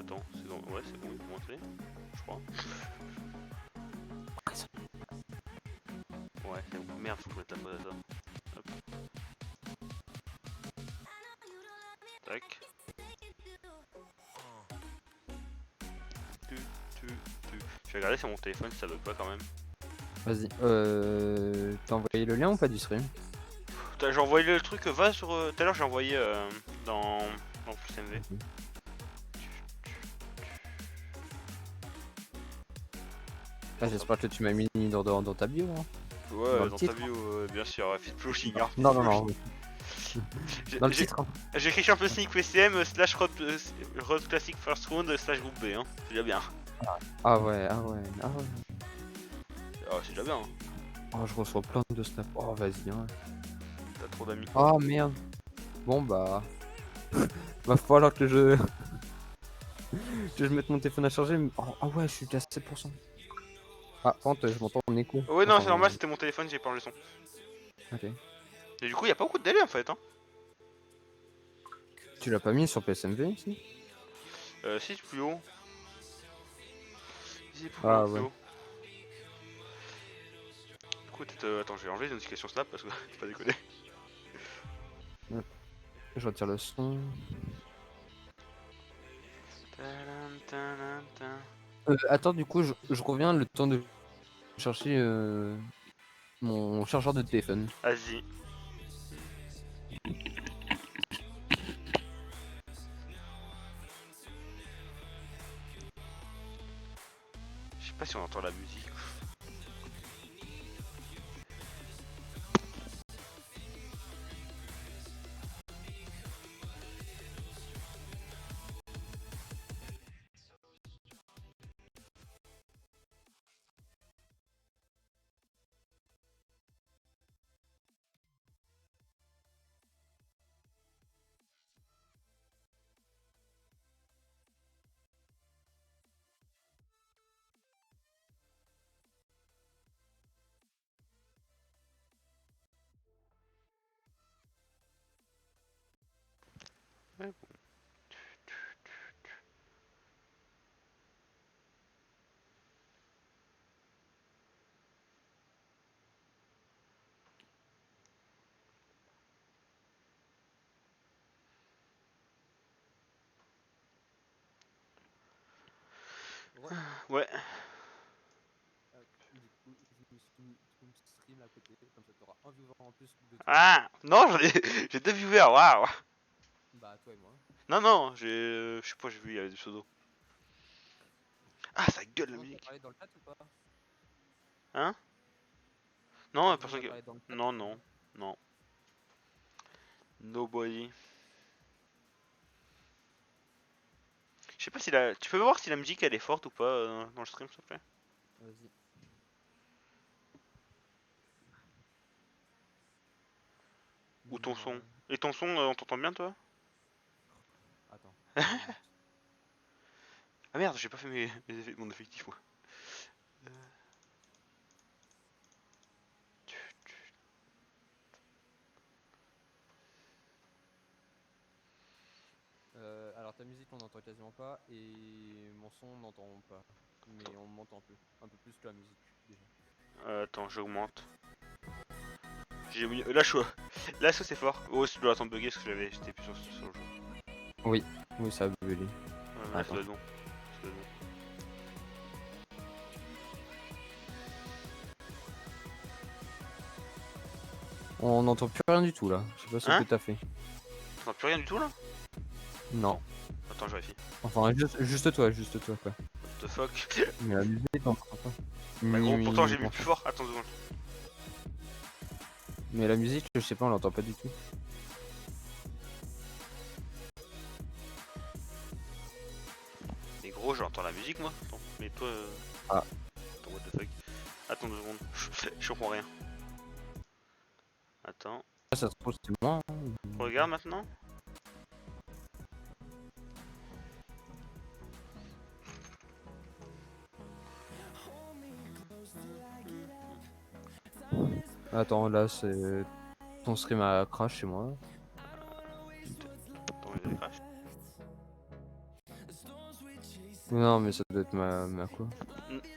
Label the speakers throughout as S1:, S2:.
S1: Attends, c'est bon, ouais, c'est bon, il peut monter, je crois. Ouais, c'est bon. Merde, faut que je mette la pause à ça. Hop. Tac. Je vais regarder sur mon téléphone si ça bug pas quand même.
S2: Vas-y. T'as envoyé le lien ou pas du stream?
S1: J'ai envoyé le truc, va sur... Tout à l'heure j'ai envoyé dans Plus MV.
S2: Ah, j'espère que tu m'as mis dans ta bio. Hein.
S1: Ouais,
S2: le
S1: dans ta
S2: titre.
S1: bio, bien sûr, fit plushing. Hein,
S2: Non, non, non. Dans le titre. Hein.
S1: J'ai écrit Champions League PCM / Road Classic First Round / Groupe B, hein. C'est déjà bien.
S2: Ah ouais, ah ouais, ah ouais.
S1: Ah, c'est déjà bien. Hein.
S2: Oh, je reçois plein de snaps. Oh, vas-y. Hein.
S1: T'as trop d'amis.
S2: Oh merde. Bon bah. Va falloir que je. que je mette mon téléphone à charger. Oh, ah ouais, je suis à 7%. Ah, par contre, je m'entends en écho.
S1: Ouais, non,
S2: Enfin,
S1: c'est normal, c'était mon téléphone, j'ai pas enlevé le son.
S2: Ok.
S1: Et du coup, y a pas beaucoup de délai en fait. Hein.
S2: Tu l'as pas mis sur PSMV ici?
S1: Si, c'est plus haut. Si, plus
S2: Ah
S1: haut, plus
S2: ouais.
S1: haut. Du coup, attends, je vais enlever les notifications Snap parce que c'est pas déconner.
S2: Je retire le son. Attends, du coup, je reviens le temps de chercher mon chargeur de téléphone.
S1: Vas-y. Je sais pas si on entend la musique. Ouais, bon. Ouais.
S2: Du coup, je me suis mis ton stream à côté, comme ça t'auras un viewer en plus de toi.
S1: Ah non, j'ai 2 viewers, waouh.
S2: Bah, toi et moi.
S1: Non, non, je sais pas, j'ai vu, il y avait des pseudos. Ah, ça gueule la
S2: Sinon, t'as
S1: musique.
S2: parlé dans le chat ou pas?
S1: Hein? Non,
S2: Tout le monde
S1: personne
S2: a
S1: qui...
S2: parlé dans le chat
S1: Non,
S2: ou
S1: non,
S2: pas?
S1: non. Nobody. Je sais pas si la... Tu peux voir si la musique elle est forte ou pas dans le stream s'il te plaît?
S2: Vas-y.
S1: Ou ton son?
S2: Dis-moi.
S1: Et ton son, on t'entend bien toi?
S2: Attends, 2 minutes.
S1: Ah merde, j'ai pas fait mon effectif moi.
S2: Alors ta musique on n'entend quasiment pas et mon son on n'entend pas. Mais on m'entend un peu plus que la musique déjà.
S1: Attends, j'augmente. J'ai mis... Là, là ça c'est fort. Oh, ça doit attendre bugger parce que j'étais plus sur le jeu.
S2: Oui, oui ça a bugué.
S1: Là, ça doit être bon. Ça doit être bon.
S2: On n'entend plus rien du tout là. Je sais pas ce
S1: Hein?
S2: que t'as fait.
S1: T'entends plus rien du tout là?
S2: Non.
S1: Attends, je vérifie.
S2: Enfin juste toi quoi.
S1: What the fuck?
S2: Mais la musique on n'entend pas.
S1: Bah gros, pourtant j'ai mis plus fort. Attends 2 secondes.
S2: Mais la musique je sais pas on l'entend pas du tout.
S1: Mais gros, j'entends la musique moi. Attends, mais toi...
S2: Ah.
S1: Attends, what the fuck? Attends 2 secondes. Je comprends rien. Attends.
S2: Ça se trouve c'est moi.
S1: Regarde maintenant.
S2: Attends là c'est... Ton stream a crash chez moi.
S1: Attends, il crash.
S2: Non, mais ça doit être ma quoi.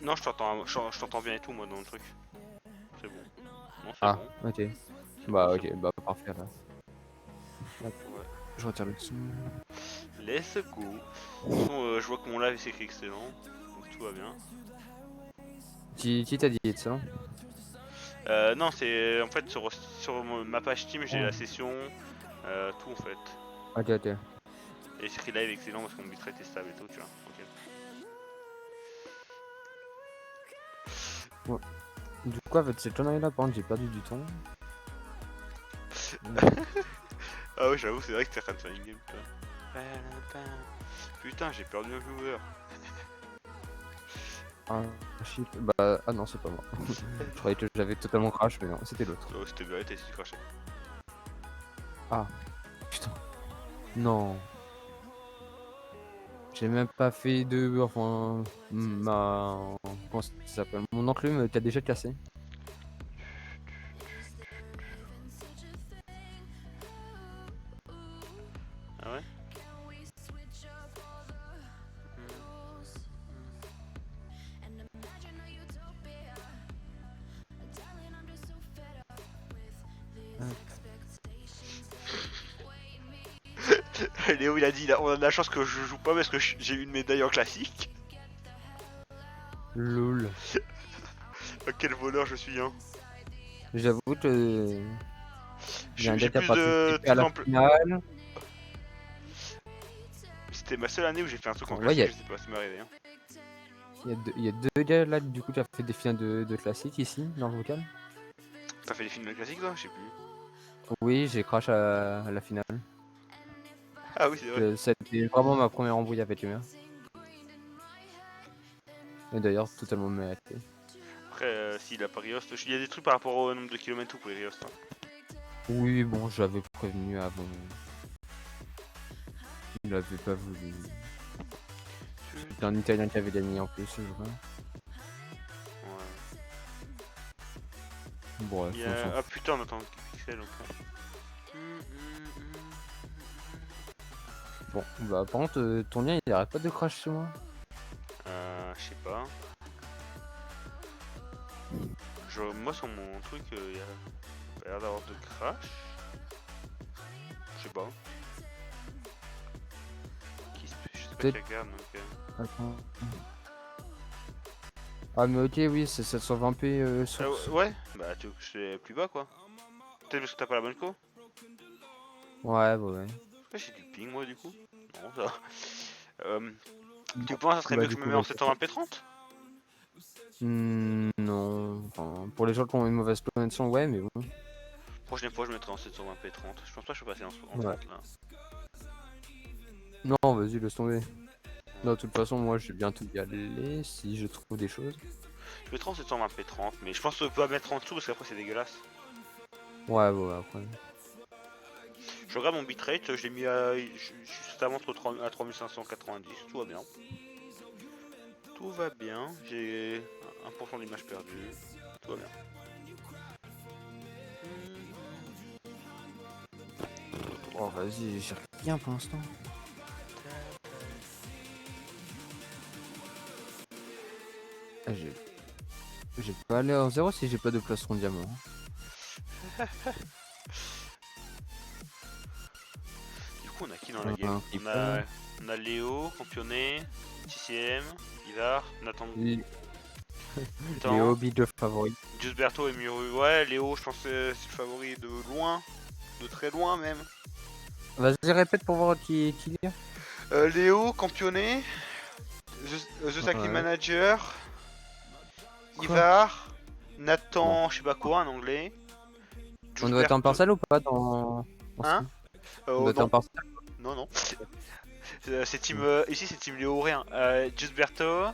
S1: Non, je t'entends bien et tout, moi, dans le truc. C'est bon. Non, c'est
S2: Ah,
S1: bon.
S2: ok.
S1: C'est bon,
S2: Bah,
S1: c'est
S2: ok, bah, parfait là. Hop,
S1: bon. Ouais.
S2: je retire le son.
S1: Let's go. De toute façon, je vois que mon live s'écrit excellent. Donc tout va bien.
S2: Qui t'a dit excellent?
S1: Non, c'est en fait sur ma page Steam, j'ai la
S2: Oh.
S1: session, tout en fait.
S2: Ok, ok.
S1: Et c'est écrit live excellent parce qu'on me bitrate est stable et tout, tu vois. Ok.
S2: Ouais. Du coup, avec cette connerie là, par contre, j'ai perdu du temps.
S1: Ah ouais, j'avoue, c'est vrai que t'es en train de faire une game, toi. Putain, j'ai perdu un joueur.
S2: Ah, shit. Bah, ah non, c'est pas moi. Je croyais que j'avais totalement crash, mais non, c'était l'autre.
S1: Oh, c'était bien, t'as essayé de cracher.
S2: Ah, putain. Non. J'ai même pas fait de. Enfin. Comment ça s'appelle? Mon enclume t'a déjà cassé.
S1: Ah ouais. Léo il a dit, on a de la chance que je joue pas parce que j'ai eu une médaille en classique.
S2: Lol.
S1: Oh, quel voleur je suis, hein.
S2: J'avoue que. J'ai un
S1: J'ai
S2: gars qui a
S1: plus de
S2: participé à
S1: trucs
S2: la
S1: en plus.
S2: finale.
S1: C'était ma seule année où j'ai fait un truc en
S2: Ouais,
S1: classique, je sais pas, ça m'est arrivé. Hein.
S2: il y a deux gars là, du coup, qui a fait des finales de classique ici, dans le vocal.
S1: T'as fait des films classiques toi? Je sais plus.
S2: Oui, j'ai crash à la finale.
S1: Ah oui, c'est vrai.
S2: C'était vraiment ma première embrouille avec lui. Et d'ailleurs, totalement mérité.
S1: Après, s'il a pas Riost, il y a des trucs par rapport au nombre de kilomètres tout pour les Riost. Hein.
S2: Oui, bon, je l'avais prévenu avant. Il avait pas voulu. C'était un Italien qui avait gagné en plus, je crois.
S1: Ouais.
S2: Bref,
S1: Il y
S2: on s'en
S1: a... Ah
S2: fout.
S1: putain, on attend Pixel encore.
S2: Bon, bah par contre, ton lien il arrête pas de crash sur moi.
S1: Je sais pas. Moi sur mon truc, il y a pas l'air d'avoir de crash. Je sais pas. Je sais pas qui
S2: Peut-être.
S1: regarde donc.
S2: Attends. Ah, mais ok, oui, c'est 720p source.
S1: Ouais, bah tu veux que je sois plus bas quoi. Peut-être parce que t'as pas la bonne co.
S2: Ouais, bah ouais.
S1: Pourquoi j'ai du ping moi du coup? Non, ça va. Tu penses que ça serait
S2: Bah,
S1: mieux que
S2: du
S1: je me
S2: coup,
S1: mets en
S2: vas-y.
S1: 720p30?
S2: Non. Enfin, pour les gens qui ont une mauvaise connexion, ouais, mais bon.
S1: Prochaine fois je mettrai en 720p30. Je pense pas que je peux passer en
S2: Ouais.
S1: 30 là.
S2: Non, vas-y, laisse tomber. Non, de toute façon, moi, je vais bientôt y aller si je trouve des choses.
S1: Je mettrai en 720p30 mais je pense pas mettre en dessous parce qu'après c'est dégueulasse.
S2: Ouais, ouais, après.
S1: Je regarde mon bitrate, je l'ai mis à. Je suis totalement à 3590, tout va bien. Tout va bien, j'ai 1% d'image perdue, tout va bien.
S2: Oh, vas-y, j'ai rien pour l'instant. Ah, j'ai pas aller en zéro si j'ai pas de plastron diamant.
S1: Du coup, on a qui dans la game
S2: Un creeper.
S1: On a Léo, Campionnet, TCM, Ivar, Nathan,
S2: Les hobbies de favoris.
S1: Giusberto et Muru. Ouais, Léo, je pense que c'est le favori de loin, de très loin même.
S2: Vas-y, répète pour voir qui y a.
S1: Léo, Campionnet, The Sacking
S2: Ouais.
S1: Manager,
S2: Quoi?
S1: Ivar,
S2: Bon.
S1: Nathan, je sais pas quoi, un anglais.
S2: On doit être en
S1: Giusberto.
S2: partiel ou pas dans
S1: Hein?
S2: Steam? On doit être en
S1: Non.
S2: partiel.
S1: Non, non. C'est team.
S2: Bon.
S1: Ici, c'est team Léo rien. Giusberto,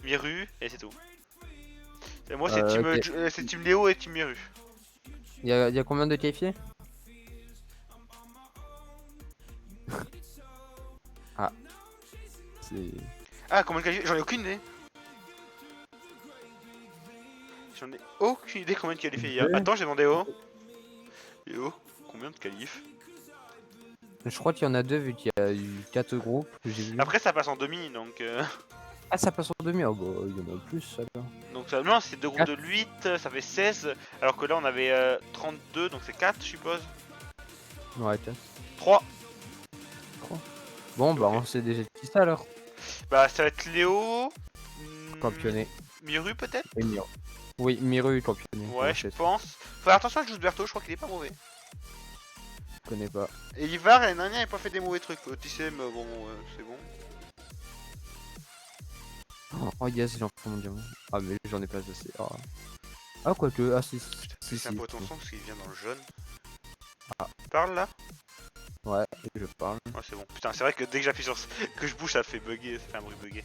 S1: Miru, et c'est tout. Et moi,
S2: Ok.
S1: c'est team Léo et team Miru.
S2: Y a combien de qualifiés? Ah, c'est.
S1: Ah, combien de qualifiés? J'en ai aucune idée. J'en ai aucune idée combien de qualifiés il y a.
S2: Deux.
S1: Attends, j'ai demandé au. Léo, combien de qualifs?
S2: Je crois qu'il y en a deux vu qu'il y a eu 4 groupes que j'ai vu.
S1: Après, ça passe en demi, donc...
S2: Ah, ça passe en demi. Oh, bah, il y en a plus alors.
S1: Donc ça, non, c'est deux groupes de 8, ça fait 16. Alors que là, on avait 32, donc c'est 4, je suppose.
S2: Ouais, 4.
S1: 3.
S2: Bon, bah,
S1: Ok.
S2: on sait déjà qui ça alors.
S1: Bah, ça va être Léo.
S2: Campionné.
S1: Miru, peut-être.
S2: Et Miru. Oui, Miru, campionné.
S1: Ouais, je pense. Faut faire attention à Giusberto, je crois qu'il est pas mauvais.
S2: Je connais pas.
S1: Et Ivar, l'année dernière, il a pas fait des mauvais trucs. TCM, bon, c'est bon.
S2: Oh yes, j'en fais mon diamant. Ah, mais j'en ai pas assez. Oh. Ah, quoique. Ah, si.
S1: C'est un peu ton son parce qu'il vient dans le jaune. Ah. Parle là.
S2: Ouais, je parle.
S1: Ouais, c'est bon. Putain, c'est vrai que dès que j'appuie sur que je bouge, ça fait bugger, ça fait un bruit bugué.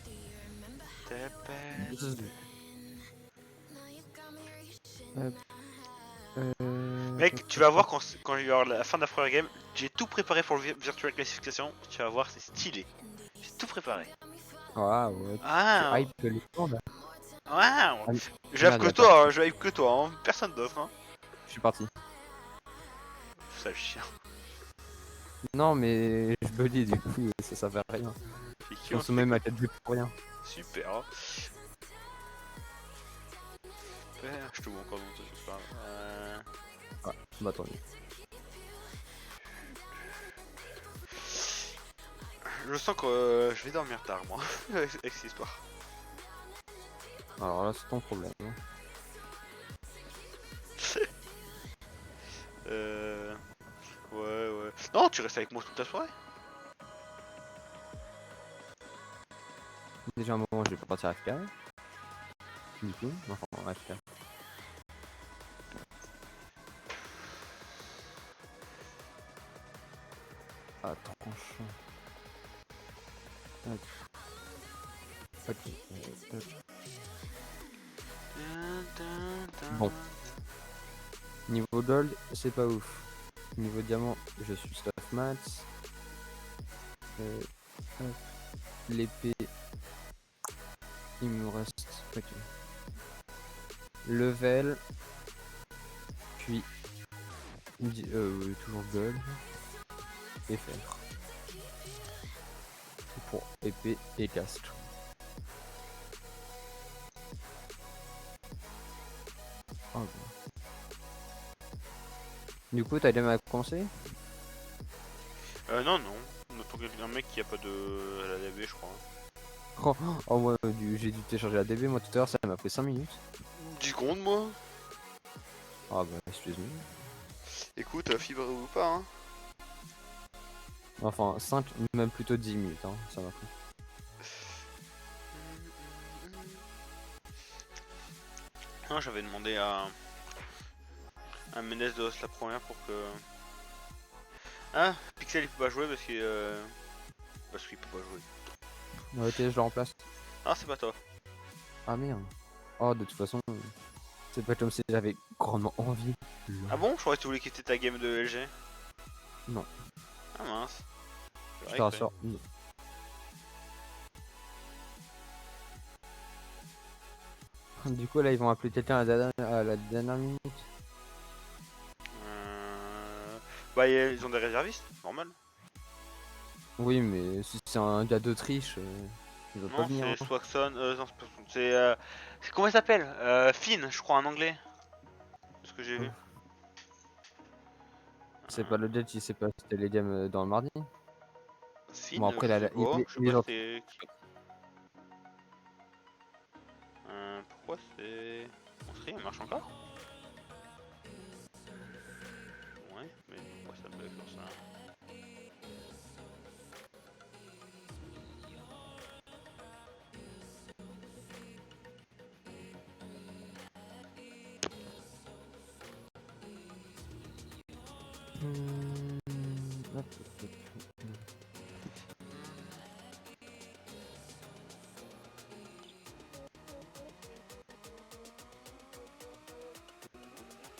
S1: Mec, tu vas voir quand il y aura la fin de la première game, j'ai tout préparé pour le virtual classification. Tu vas voir, c'est stylé. J'ai tout préparé.
S2: Ah, ouais.
S1: Ah,
S2: Tu hype les gens là.
S1: wow.
S2: Ah,
S1: Je hype que toi, hein, je hype que toi, hein. Personne d'autre. Hein.
S2: Je suis parti.
S1: Sale chien.
S2: Non, mais je me dis, du coup, ça sert à rien. Je consomme ma 4 vues pour rien.
S1: Super. Je te vois encore dans ce pas.
S2: Ah, bah tant mieux.
S1: Je sens que je vais dormir tard, moi, avec cette histoire.
S2: Alors là, c'est ton problème. Hein.
S1: Ouais. Non, tu restes avec moi toute la soirée.
S2: Déjà, un moment, je vais pas partir à FK. Du coup, enfin, FK. Ah, tranchant. Ok. Bon. Niveau gold, c'est pas ouf. Niveau diamant, je suis stuff max. L'épée, il me reste. Ok. Level. Puis. Toujours gold. Et fer. Pour épée et casque. Oh, bon. Du coup, t'as des à commencer?
S1: Non. On attend un mec qui a pas de la DB, je crois.
S2: Oh ouais, j'ai dû télécharger la DB moi tout à l'heure, ça m'a pris 5 minutes.
S1: 10 secondes, moi.
S2: Ah bah, excuse-moi.
S1: Écoute, fibre ou pas, hein.
S2: Enfin, 5, même plutôt 10 minutes, hein, ça m'a pris.
S1: Non, j'avais demandé à Menez de host la première pour que... Ah, Pixel il peut pas jouer parce qu'il peut pas jouer.
S2: Ok, je le remplace.
S1: Ah, c'est pas toi.
S2: Ah merde. Oh, de toute façon, c'est pas comme si j'avais grandement envie.
S1: Ah bon? Je croyais que tu voulais quitter ta game de LG.
S2: Non.
S1: Ah mince.
S2: Je te rassure. Non. Du coup, là, ils vont appeler quelqu'un à la dernière minute.
S1: Bah, ils ont des réservistes, normal.
S2: Oui, mais si c'est un gars d'Autriche, il va pas
S1: Non,
S2: venir.
S1: c'est
S2: Hein.
S1: Swaxon, non, c'est pas Swaxon, c'est comment il s'appelle? Finn, je crois, en anglais. Ce que j'ai vu.
S2: C'est pas le gars qui s'est pas c'était les games dans le mardi.
S1: Finn,
S2: Bon, après,
S1: je
S2: là,
S1: sais pas, je sais pas c'est qui. Pourquoi c'est... Mon stream marche encore? Ouais, mais pourquoi ça bug comme ça?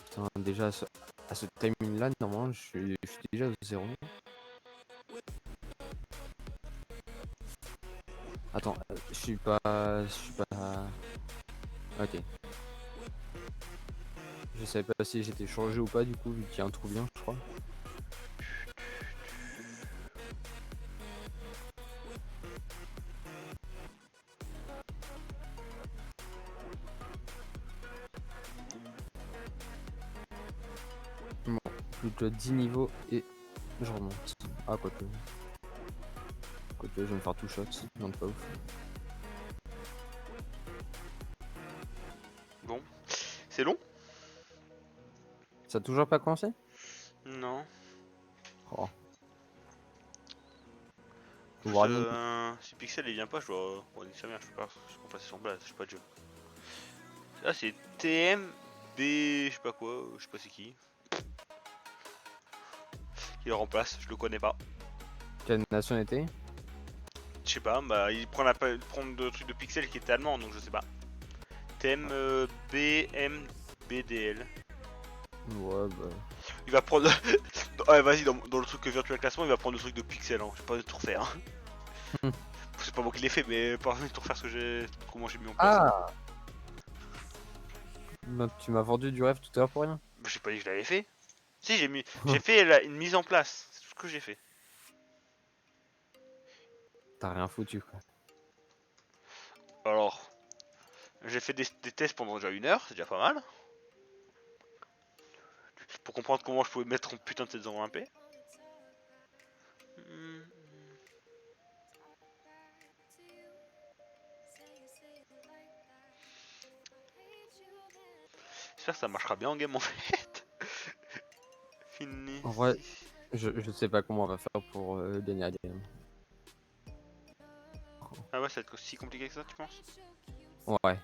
S2: Putain, déjà à ce timing là, normalement, je suis déjà au 0. Attends, je suis pas. Ok. Je savais pas si j'étais changé ou pas, du coup, vu qu'il y a un trou bien, je crois. J'ai déjà 10 niveaux et je remonte. Ah, quoique. Quoique, je vais me faire tout shot. Non, pas ouf.
S1: Bon, c'est long?
S2: Ça a toujours pas commencé?
S1: Non.
S2: Oh.
S1: En
S2: Faut
S1: plus,
S2: voir le
S1: si Pixel il vient pas, je dois. Bon, nique sa mère, je peux pas passer son blast, je sais pas de jeu. Là, c'est TMB, je sais pas quoi, je sais pas c'est qui. Qui le remplace, je le connais pas.
S2: quelle nationalité?
S1: Je sais pas, bah il prend le truc de Pixel qui était allemand, donc je sais pas. TMBMBDL.
S2: Ouais, bah.
S1: Il va prendre. Ouais, vas-y, dans le truc virtuel classement, il va prendre le truc de Pixel, hein. J'ai pas envie de tout refaire. Hein. C'est pas moi qui l'ai fait, mais pas envie de tout refaire comment j'ai mis en place.
S2: Ah, bah, tu m'as vendu du rêve tout à l'heure pour rien.
S1: Bah, j'ai pas dit que je l'avais fait. Si, j'ai fait une mise en place, c'est tout ce que j'ai fait.
S2: T'as rien foutu, quoi.
S1: Alors, j'ai fait des tests pendant déjà 1 heure, c'est déjà pas mal. Pour comprendre comment je pouvais mettre un putain de 720p. J'espère que ça marchera bien en game en fait. Fini.
S2: En vrai, je sais pas comment on va faire pour gagner la game.
S1: Ah ouais, ça va être si compliqué que ça, tu penses?
S2: Ouais.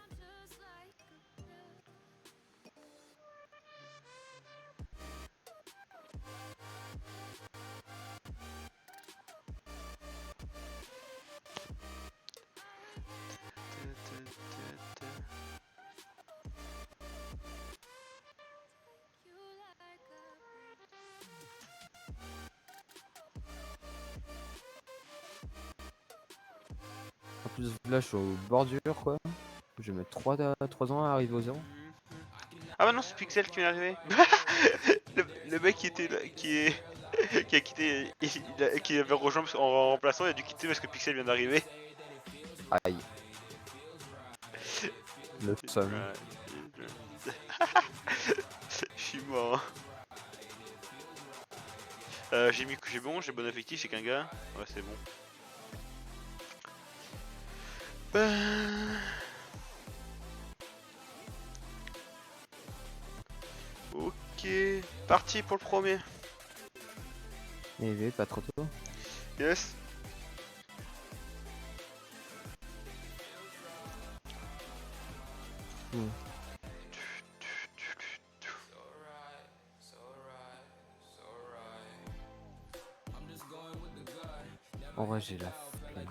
S2: En plus, là, je suis au bordure, quoi. Je vais mettre 3 ans à arriver au 0.
S1: Ah bah non, c'est Pixel qui vient d'arriver. Le mec qui était là, qui a quitté, qui avait rejoint en remplaçant, il a dû quitter parce que Pixel vient d'arriver.
S2: Aïe. Le seum.
S1: Je suis mort. J'ai mis que j'ai bon, j'ai bon affectif, j'ai qu'un gars. Ouais, c'est bon. Ok, parti pour le premier.
S2: Et oui, pas trop tôt.
S1: Yes.
S2: En vrai, j'ai la flemme.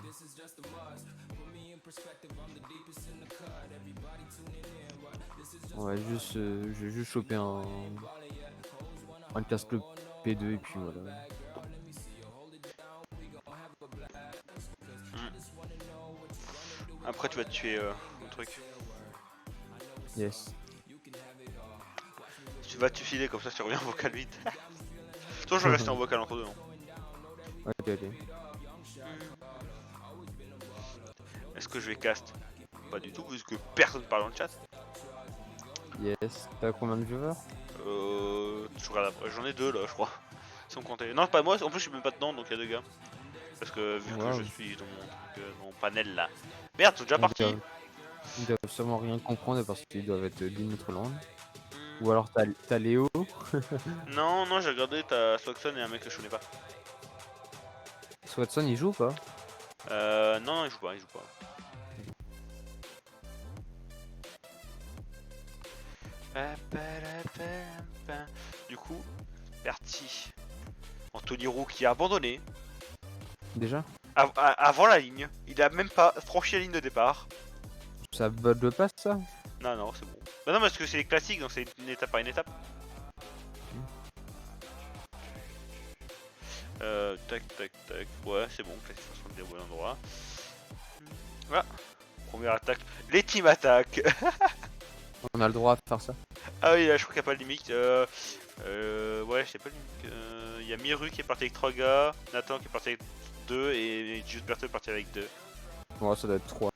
S2: Ouais, je vais juste choper un casque P2 et puis voilà.
S1: Après, tu vas te tuer un truc.
S2: Yes.
S1: Tu vas te filer comme ça, tu reviens en vocal vite. Toi, je vais rester en vocal entre deux. Hein.
S2: Ok, ok.
S1: Est-ce que je vais cast? Pas du tout, puisque personne parle dans le chat.
S2: Yes. T'as combien de viewers?
S1: J'en ai 2 là, je crois. Sans compter. Non, pas moi, en plus je suis même pas dedans, donc il y a 2 gars. Parce que vu que je suis dans mon panel là. Merde, ils sont déjà partis.
S2: Ils doivent sûrement rien comprendre parce qu'ils doivent être 10 mètres loin. Ou alors t'as Léo.
S1: Non, non, j'ai regardé, t'as Swagson et un mec que je connais pas.
S2: Swatson il joue ou pas?
S1: Non, non, il joue pas, il joue pas. Du coup, parti. Anthony Roux qui a abandonné
S2: Déjà?
S1: avant la ligne. Il a même pas franchi la ligne de départ.
S2: Ça bug de passe ça?
S1: Non, non, c'est bon. Bah non, parce que c'est classique, donc c'est une étape par une étape. Tac, tac, tac. Ouais, c'est bon, classique, ça se déroule au bon endroit. Voilà. Première attaque. Les team attaques.
S2: On a le droit de faire ça?
S1: Ah oui, là, je crois qu'il n'y a pas de limite. Ouais, je sais pas de limite. Il y a Miru qui est parti avec 3 gars, Nathan qui est parti avec 2 et Just Berto est parti avec 2.
S2: Ouais, ça doit être 3.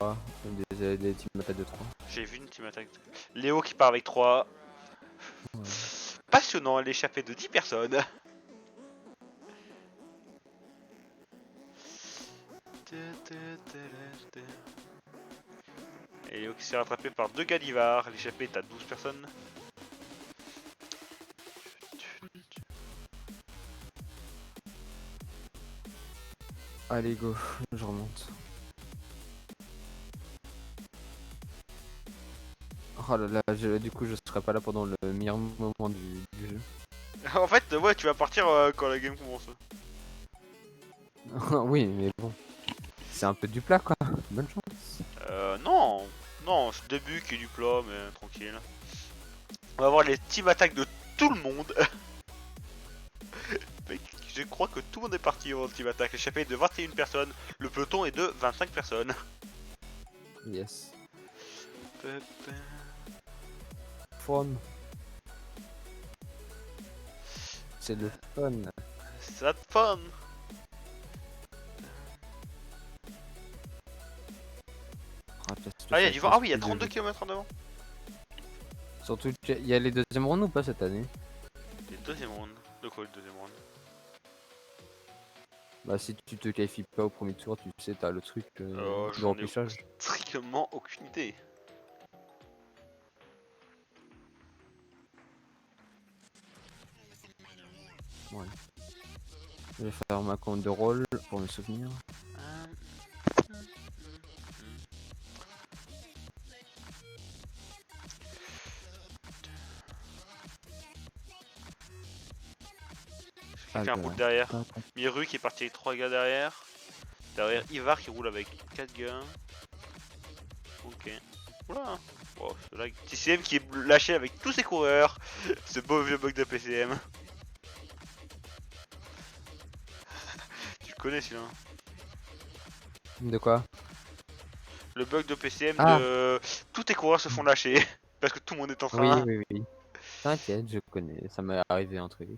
S2: Des team attaques de 3.
S1: J'ai vu une team attaque. Léo qui part avec 3.
S2: Ouais.
S1: passionnant, l'échappée de 10 personnes. Et Léo qui s'est rattrapé par 2 Galivars, l'échappée est à 12 personnes.
S2: Allez, go, je remonte. Oh là là, du coup, je serai pas là pendant le meilleur moment du jeu.
S1: En fait, ouais, tu vas partir quand la game commence.
S2: Oui, mais bon. C'est un peu du plat, quoi. Bonne chance.
S1: Non, non, c'est le début qui est du plat, mais tranquille. On va avoir les team attaques de tout le monde. Mec, je crois que tout le monde est parti en team attaque. L'échappée est de 21 personnes, le peloton est de 25 personnes.
S2: Yes. Fun. C'est le fun.
S1: Ça te fun. Ah, il y a du vent. Ah oui, il y a 32 km en avant.
S2: Surtout qu'il y a les deuxièmes rounds ou pas cette année?
S1: Les deuxième round. De quoi le deuxième round?
S2: Bah si tu te qualifies pas au premier tour, tu sais, t'as le truc de
S1: J'en ai
S2: repêchage.
S1: strictement aucune idée.
S2: Ouais. Je vais faire ma compte de rôle pour me souvenir.
S1: J'ai fait un coup derrière. Miru qui est parti avec 3 gars derrière. Derrière Ivar qui roule avec 4 gars. Ok. Oula. Oh, là, TCM qui est lâché avec tous ses coureurs. Ce beau vieux bug de PCM. Tu le connais celui-là?
S2: De quoi?
S1: Le bug de PCM
S2: Ah.
S1: de tous tes coureurs se font lâcher. Parce que tout le monde est en
S2: Oui,
S1: train.
S2: oui, oui. T'inquiète, je connais. Ça m'est arrivé un truc.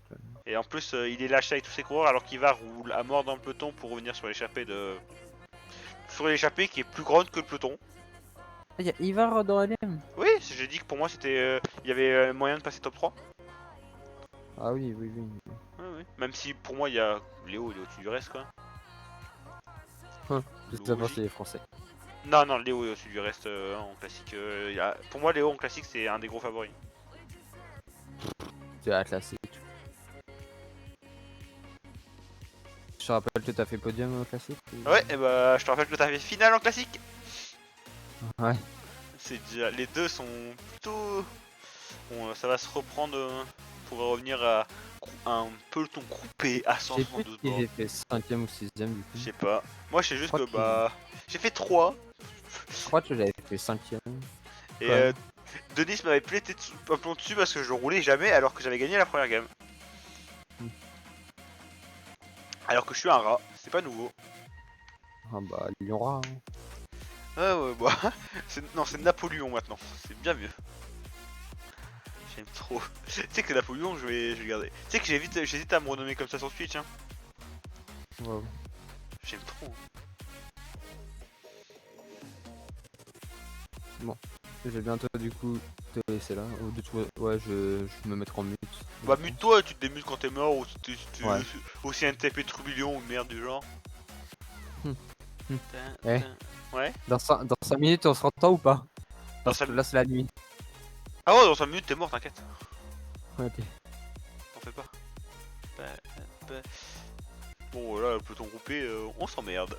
S1: Et en plus, il est lâché avec tous ses coureurs alors qu'Ivar roule à mort dans le peloton pour revenir sur l'échappée de. Sur l'échappée qui est plus grande que le peloton.
S2: Ah, y'a Ivar dans la game.
S1: Oui, j'ai dit que pour moi c'était. Il y avait moyen de passer top 3.
S2: Ah oui, oui, oui.
S1: Ouais, ouais. Même si pour moi il y a. Léo, il est au-dessus du reste quoi.
S2: Tout d'abord, c'est les Français.
S1: Non, non, Léo est au-dessus du reste en classique. Pour moi, Léo en classique c'est un des gros favoris.
S2: C'est la classique. Je te rappelle que t'as fait podium au classique ou...
S1: Ouais, et bah je te rappelle que t'as fait finale en classique.
S2: Ouais.
S1: C'est déjà. Les deux sont plutôt. Bon, ça va se reprendre pour revenir à un peloton groupé à
S2: Je sais plus
S1: 172
S2: si
S1: bornes.
S2: j'ai fait 5ème ou 6ème du coup.
S1: Je sais pas. Moi, je sais juste
S2: crois
S1: que bah. J'ai fait 3.
S2: Je crois que j'avais fait 5ème.
S1: Et
S2: Ouais.
S1: Denis m'avait pété un plomb dessus parce que je roulais jamais alors que j'avais gagné la première game. Alors que je suis un rat, c'est pas nouveau.
S2: Ah bah, Lyon rat. Hein.
S1: Ah ouais, bah. Non, c'est Napoléon maintenant, c'est bien mieux. J'aime trop. Tu sais que Napoléon, je vais garder. Tu sais que j'hésite à me renommer comme ça sur Twitch. Hein.
S2: Wow.
S1: J'aime trop.
S2: Bon, je vais bientôt du coup te laisser là. Ou ouais, je me mettrai en mute.
S1: Bah mute-toi, tu te démutes quand t'es mort ou
S2: Ouais.
S1: aussi un TP Trublion ou une merde du genre.
S2: Eh.
S1: Ouais.
S2: Dans 5 minutes, on se entend ou pas?
S1: Dans
S2: Parce que là, c'est la nuit.
S1: Ah ouais, dans 5 minutes t'es mort, t'inquiète.
S2: Ok.
S1: T'en fais pas. Bon là, le peloton groupé, on s'emmerde.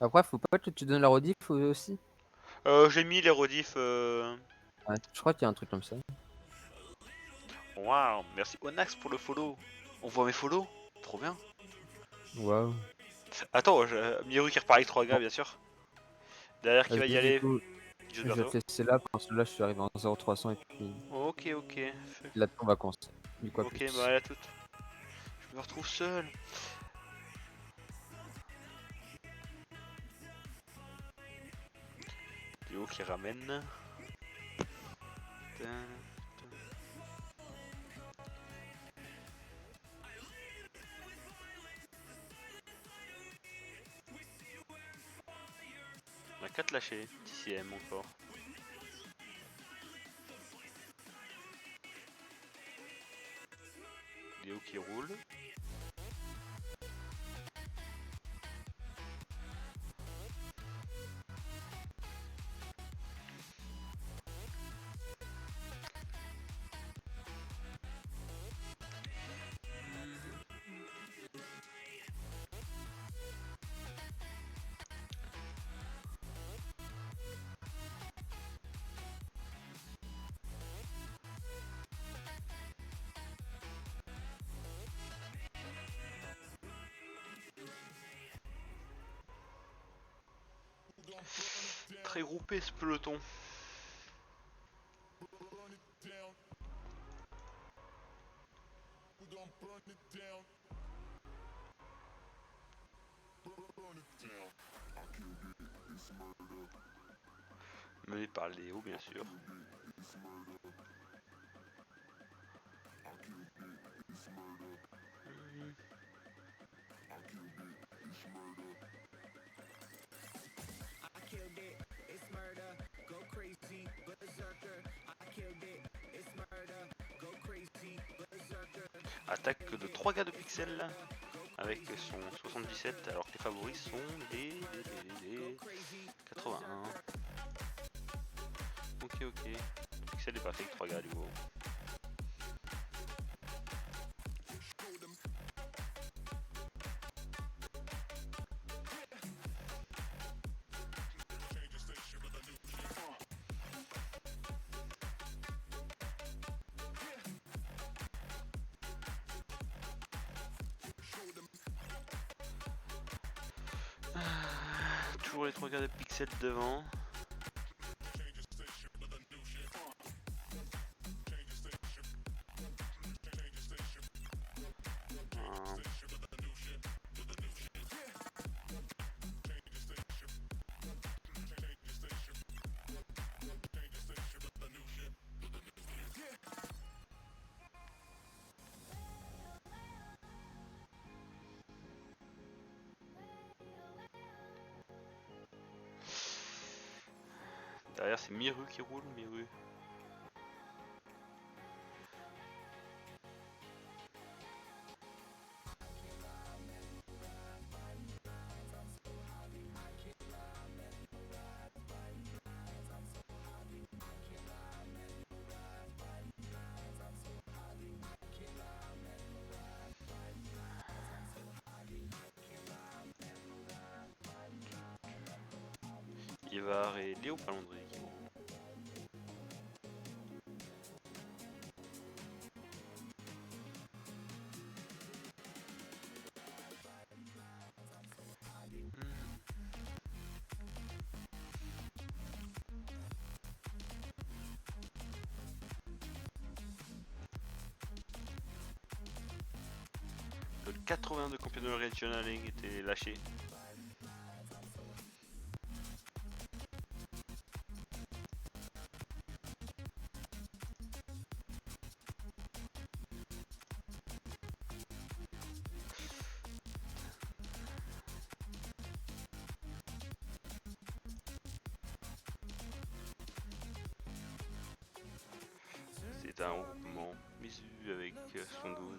S2: Après, faut pas que tu donnes la rediff aussi.
S1: J'ai mis les rediffs.
S2: Ouais, je crois qu'il y a un truc comme ça.
S1: Waouh, merci Onax pour le follow. On voit mes follows. Trop bien.
S2: Waouh.
S1: Attends, Miru qui repart avec 3 gars, bien sûr. Derrière qui va y aller.
S2: Coup,
S1: Je
S2: je vais te laisser là parce que là, je suis arrivé en 0300 et puis
S1: Ok, ok.
S2: là, en vacances. Du coup, à
S1: Ok,
S2: plus.
S1: bah à toute. Je me retrouve seul. Léo qui ramène. 4 lâchés, 10ème encore. Léo qui roule. Très groupé ce peloton. Mené par Léo bien sûr. Attaque de 3 gars de pixels là, avec son 77 alors que les favoris sont les 81. Ok. Pixel est pas fait avec 3 gars du coup. Toujours les 3 gars de pixels devant. Derrière c'est Miru qui roule, Miru. Ivar et Léo Palandry qui roulent. Le 82 championnat régional était lâché. C'est un regroupement Misu avec 72.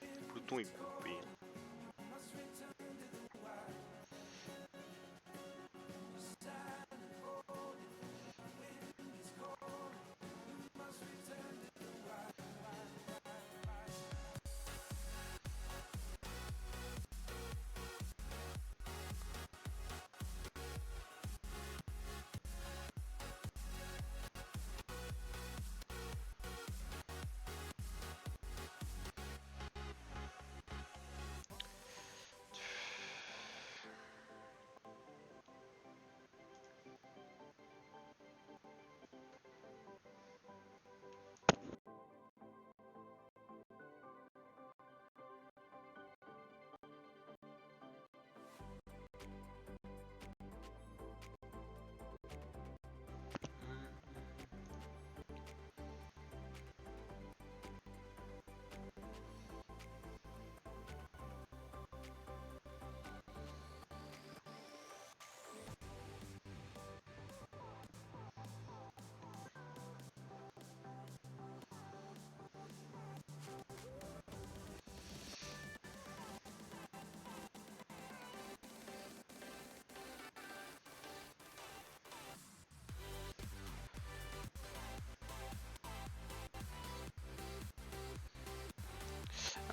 S1: Le peloton est coupé.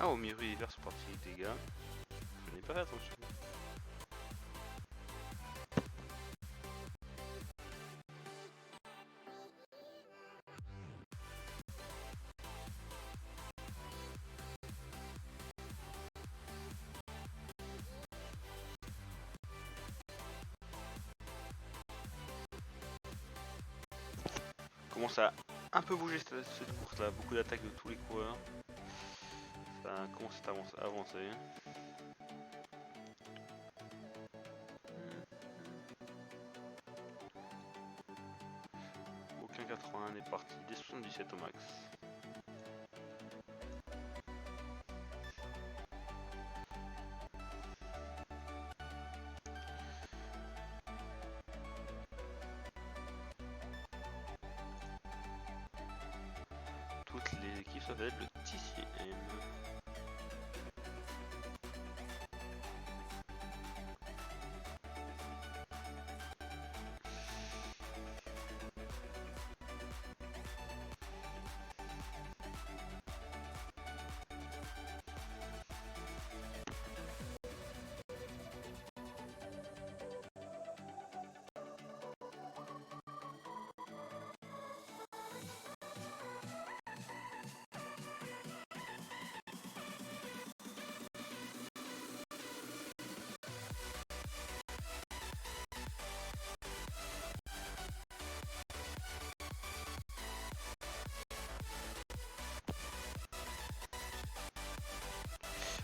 S1: Ah, au milieu hiver, c'est parti les dégâts. Je n'ai pas fait attention. Commence à un peu bouger cette course là, beaucoup d'attaques de tous les coureurs. Ça commence à avancer. Aucun 81 n'est parti, des 77 au max. Toutes les équipes ça va être le TCM.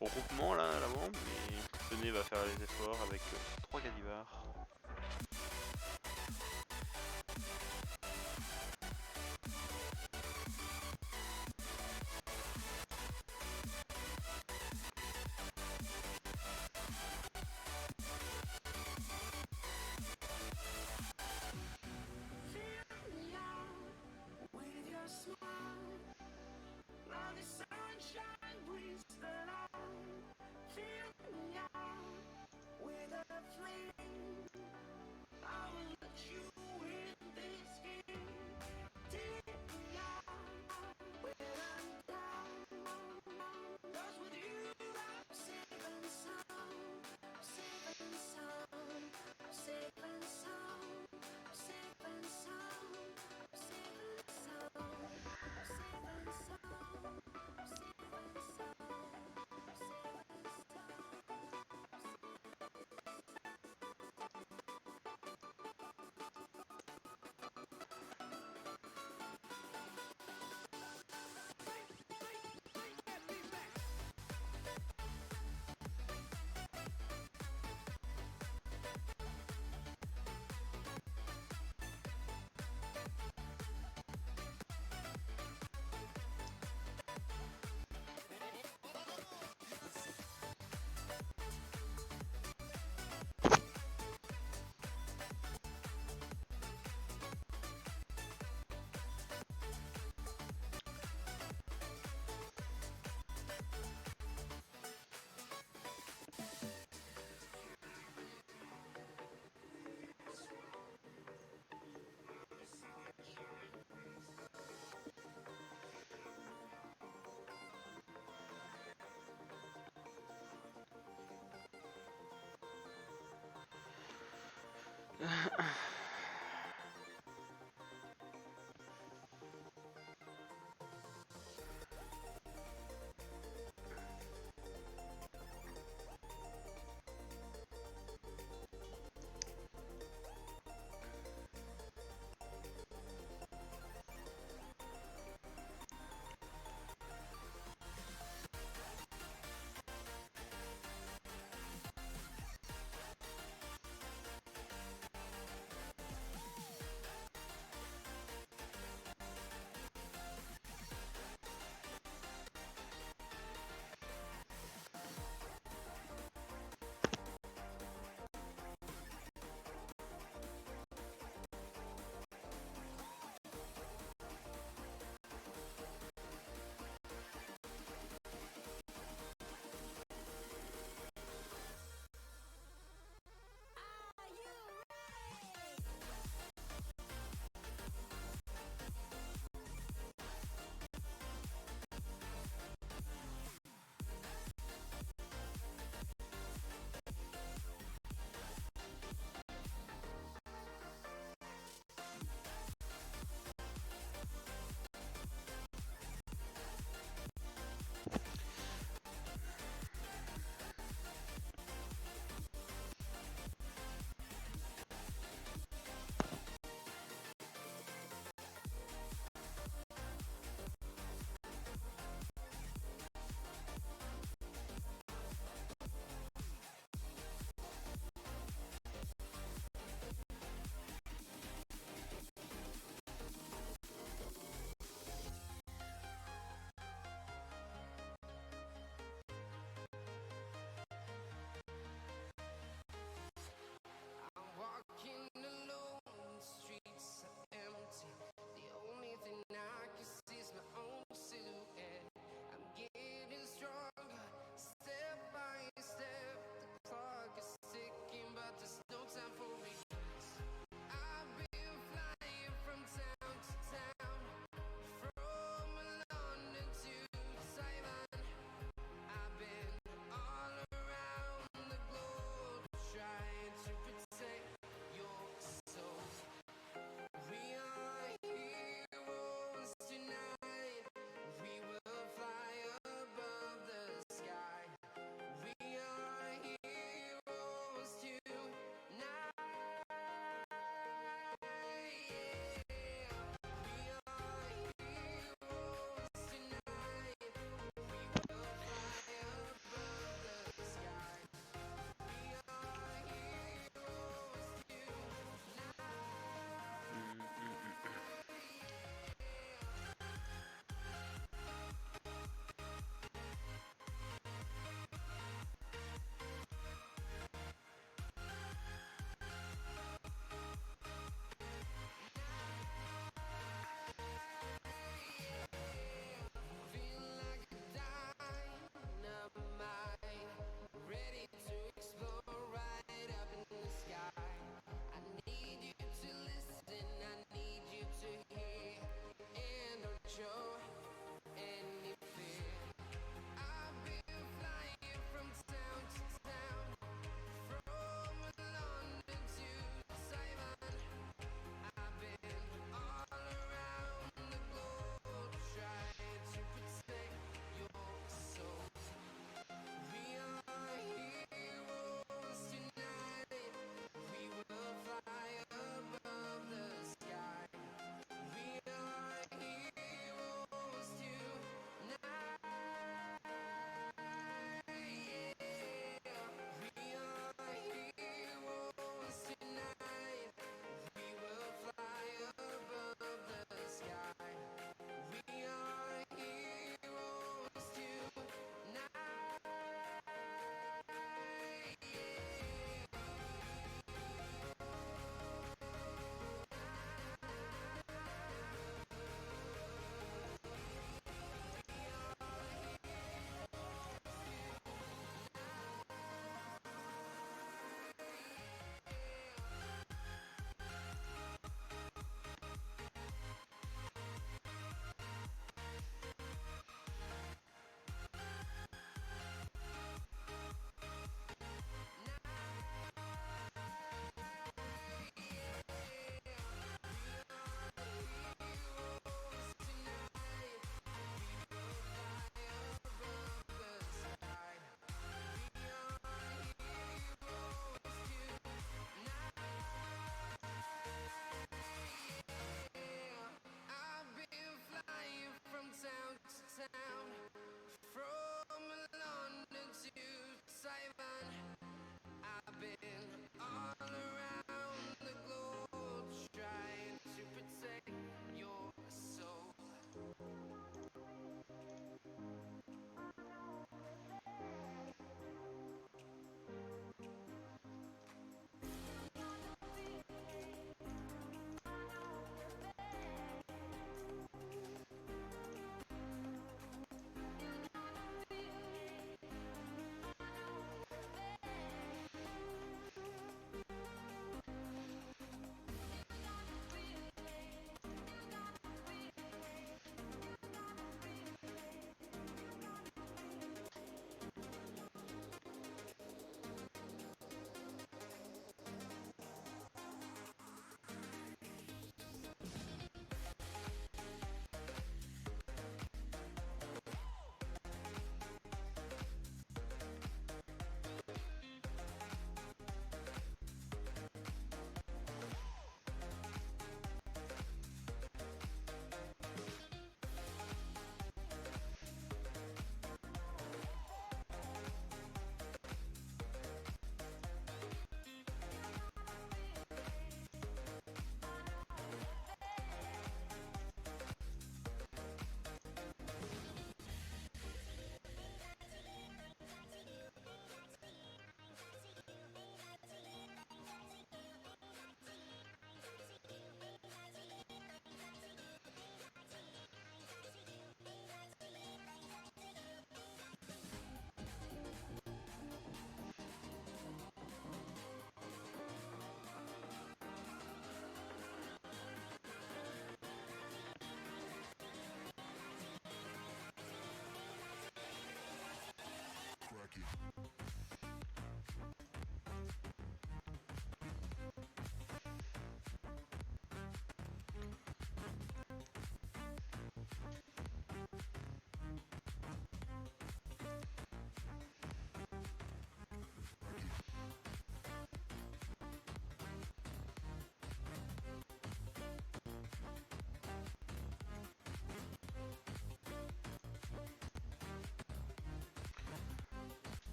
S1: Regroupement là à l'avant, mais Tenez va faire les efforts avec 3 Galivars.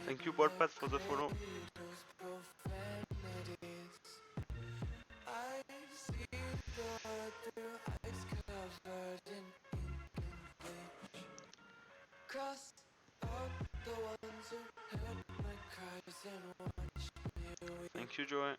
S1: Thank you, Ballpat, for the follow. Thank you, Joey.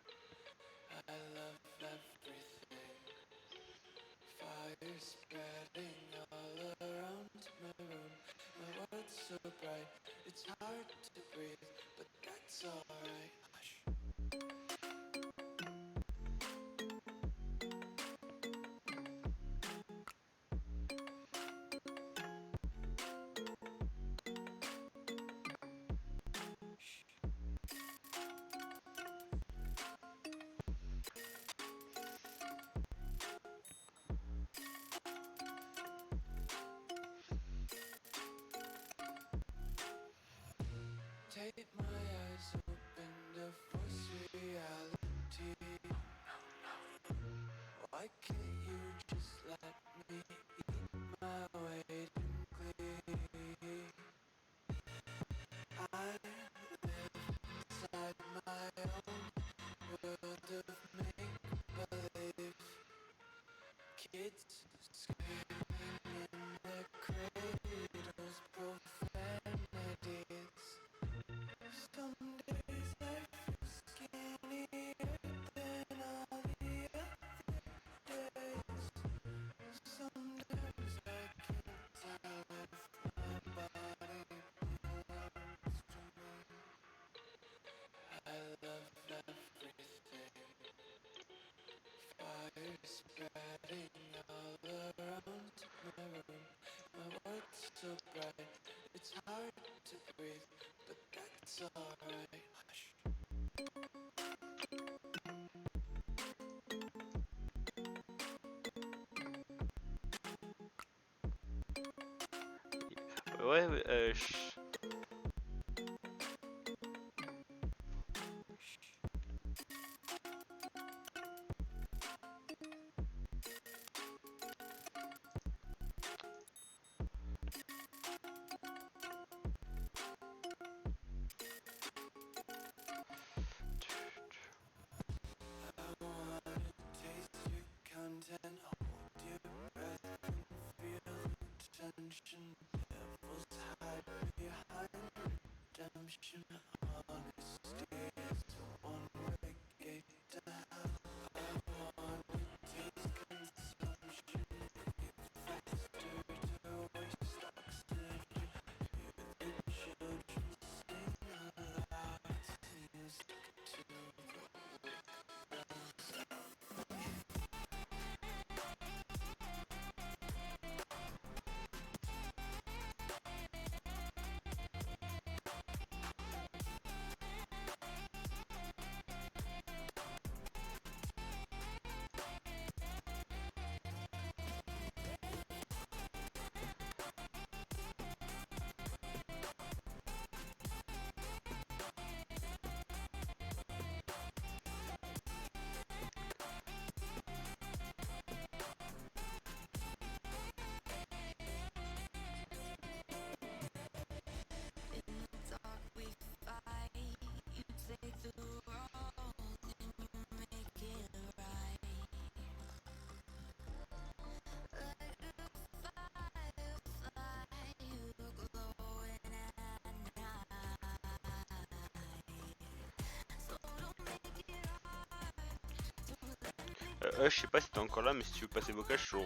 S1: Ouais, je sais pas si t'es encore là, mais si tu veux passer vocal sur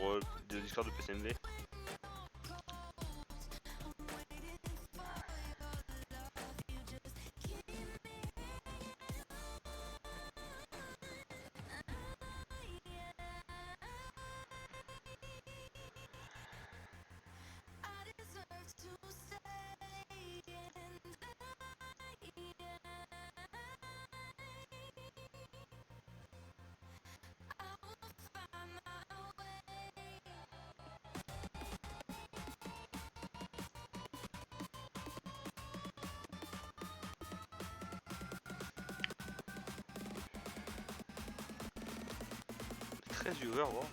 S1: des histoires de PCMV. Très viewer, wow.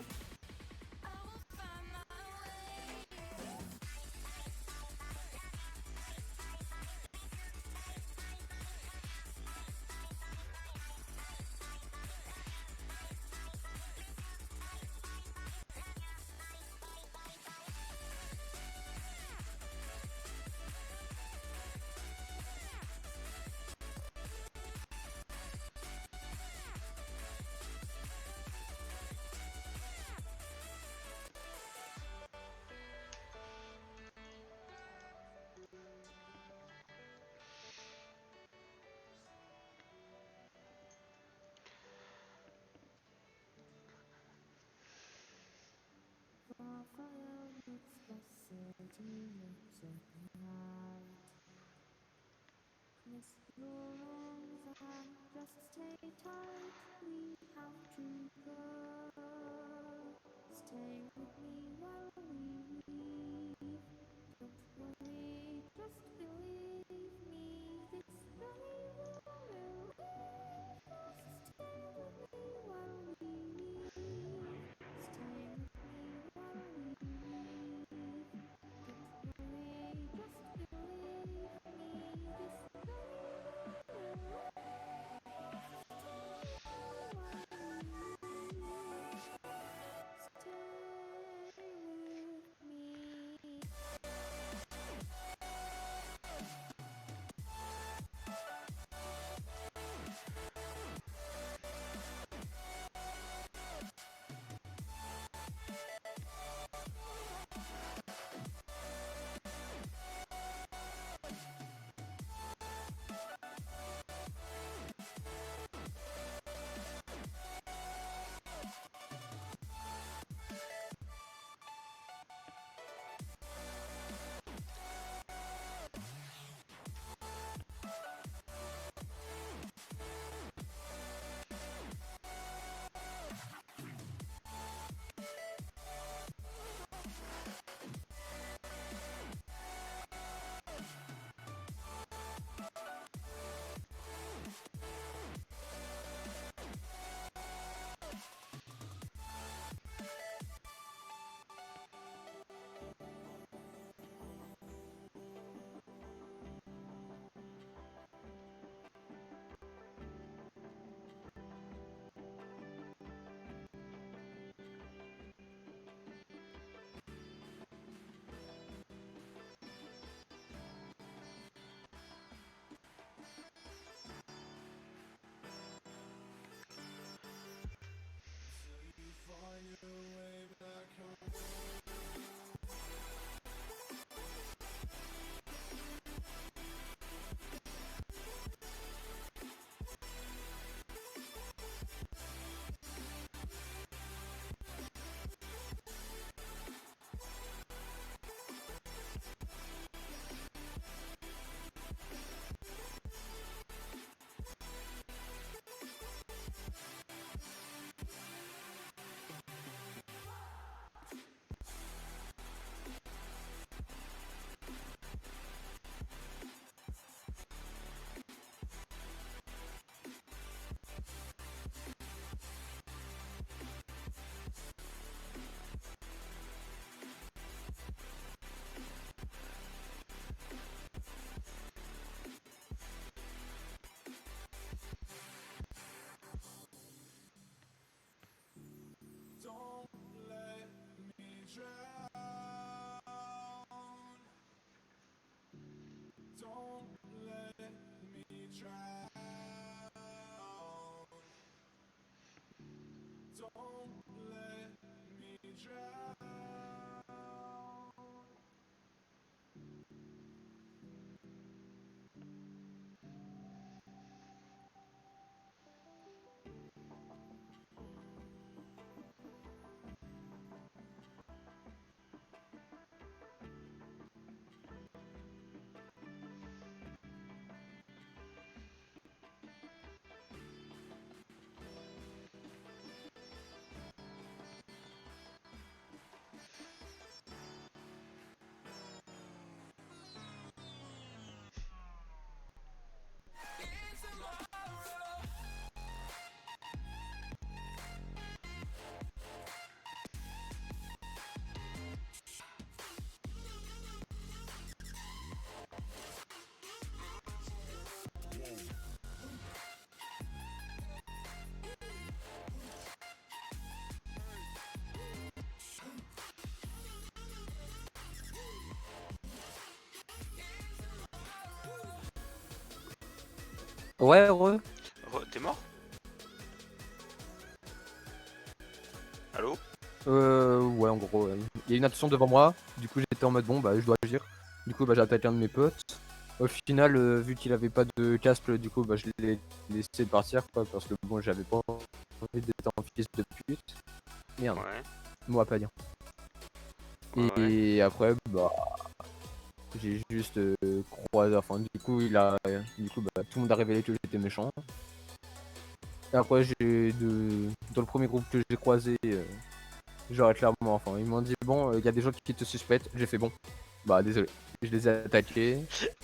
S2: Ouais, ouais.
S1: T'es mort? Allô?
S2: Ouais, en gros, il y a une action devant moi, du coup j'étais en mode bon, bah je dois agir. Du coup, bah j'ai attaqué un de mes potes. Au final, vu qu'il avait pas de casque, du coup, bah je l'ai laissé partir, quoi, parce que bon, j'avais pas envie d'être en fils de pute. Merde,
S1: Ouais.
S2: moi pas dire. Et après, bah, j'ai juste croisé. Enfin, du coup, bah, tout le monde a révélé que j'étais méchant. Et après, dans le premier groupe que j'ai croisé, genre clairement, enfin, ils m'ont dit bon, il y a des gens qui te suspectent. J'ai fait bon, bah désolé. Je les ai attaqués.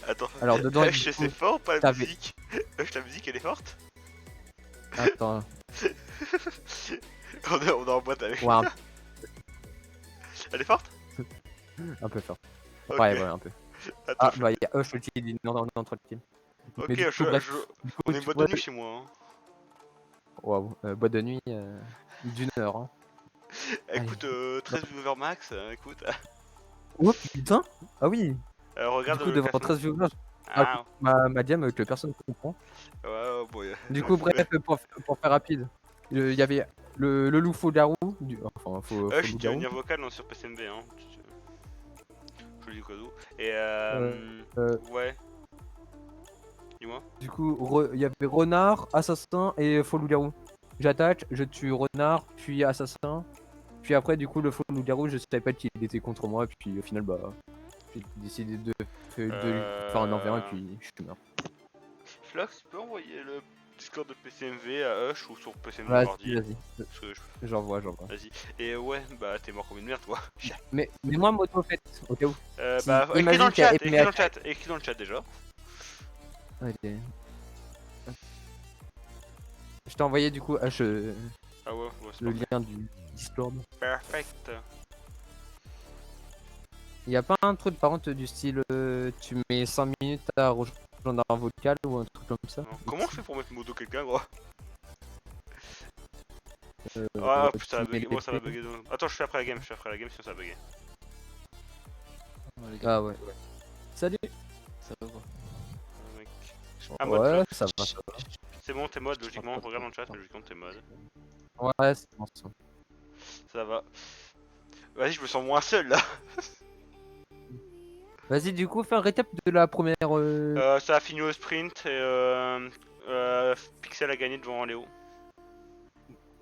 S1: Attends,
S2: Alors dedans, du
S1: Hush, c'est
S2: coup,
S1: fort ou pas la
S2: t'avais.
S1: musique? Hush, la musique elle est forte?
S2: Attends,
S1: On est en boîte avec.
S2: ouais,
S1: Elle est forte?
S2: un peu fort.
S1: Ok.
S2: Ouais, un peu.
S1: Attends,
S2: Ah, bah, il y a Hush qui dit non, non, non, tranquille. Mais
S1: Ok,
S2: du coup, bref. Du coup,
S1: on est en boîte de nuit chez moi. Hein.
S2: Waouh, boîte de nuit d'1 heure. Hein. Allez.
S1: Écoute, 13 viewers max, écoute.
S2: Oh putain! Ah oui! Du
S1: Regarde
S2: coup,
S1: le
S2: devant
S1: classement.
S2: 13 viewers,
S1: Ah,
S2: ma diam que personne ne comprend.
S1: ouais, bon,
S2: Du coup, bref, pour faire rapide, il y avait le loup faux-garou, enfin, faux
S1: Je suis
S2: loup-garou.
S1: devenir vocal non, sur PCMV, hein. Je le dis au cas où. Et ouais, dis-moi.
S2: Du coup, il y avait renard, assassin et faux loup-garou. J'attaque, je tue renard, puis assassin. Puis après, du coup, le faux loup-garou, je savais pas qu'il était contre moi. Puis au final, bah, j'ai décidé de faire un envers et puis je suis mort.
S1: Flax, tu peux envoyer le Discord de PCMV à Hush ou sur PCMV
S2: Vas-y,
S1: Mardi?
S2: vas-y.
S1: Parce que
S2: J'envoie.
S1: Vas-y. Et ouais, bah t'es mort comme une merde, toi.
S2: Mais moi, moto, en fait, au cas où. Si,
S1: Bah, écris dans
S2: imagine
S1: le
S2: qu'il y a
S1: chat,
S2: Epmea.
S1: écris dans le chat déjà.
S2: Ok. Je t'ai envoyé du coup
S1: Ah ouais, c'est
S2: le
S1: parfait.
S2: lien du Discord.
S1: Perfect.
S2: Il y a pas un truc par contre du style tu mets 5 minutes à rejoindre un vocal ou un truc comme ça?
S1: Non. Comment je fais pour mettre modo quelqu'un, gros?
S2: Euh,
S1: Ah putain, ça
S2: tu
S1: va
S2: mets
S1: bugger. Bon, ça va
S2: l'épée.
S1: bugger. Attends, je fais après la game, sinon ça va bugger.
S2: Ah ouais. Salut!
S3: Ça va quoi?
S1: Mec. Ah, mode
S2: Ouais,
S1: Flox.
S2: ça va.
S1: C'est bon, t'es mode, logiquement. Regarde dans le chat, logiquement, t'es mode.
S2: Ouais, c'est bon ça.
S1: Ça va. Vas-y, je me sens moins seul là.
S2: Vas-y, du coup, fais un récap de la première.
S1: Ça a fini au sprint et Pixel a gagné devant Léo.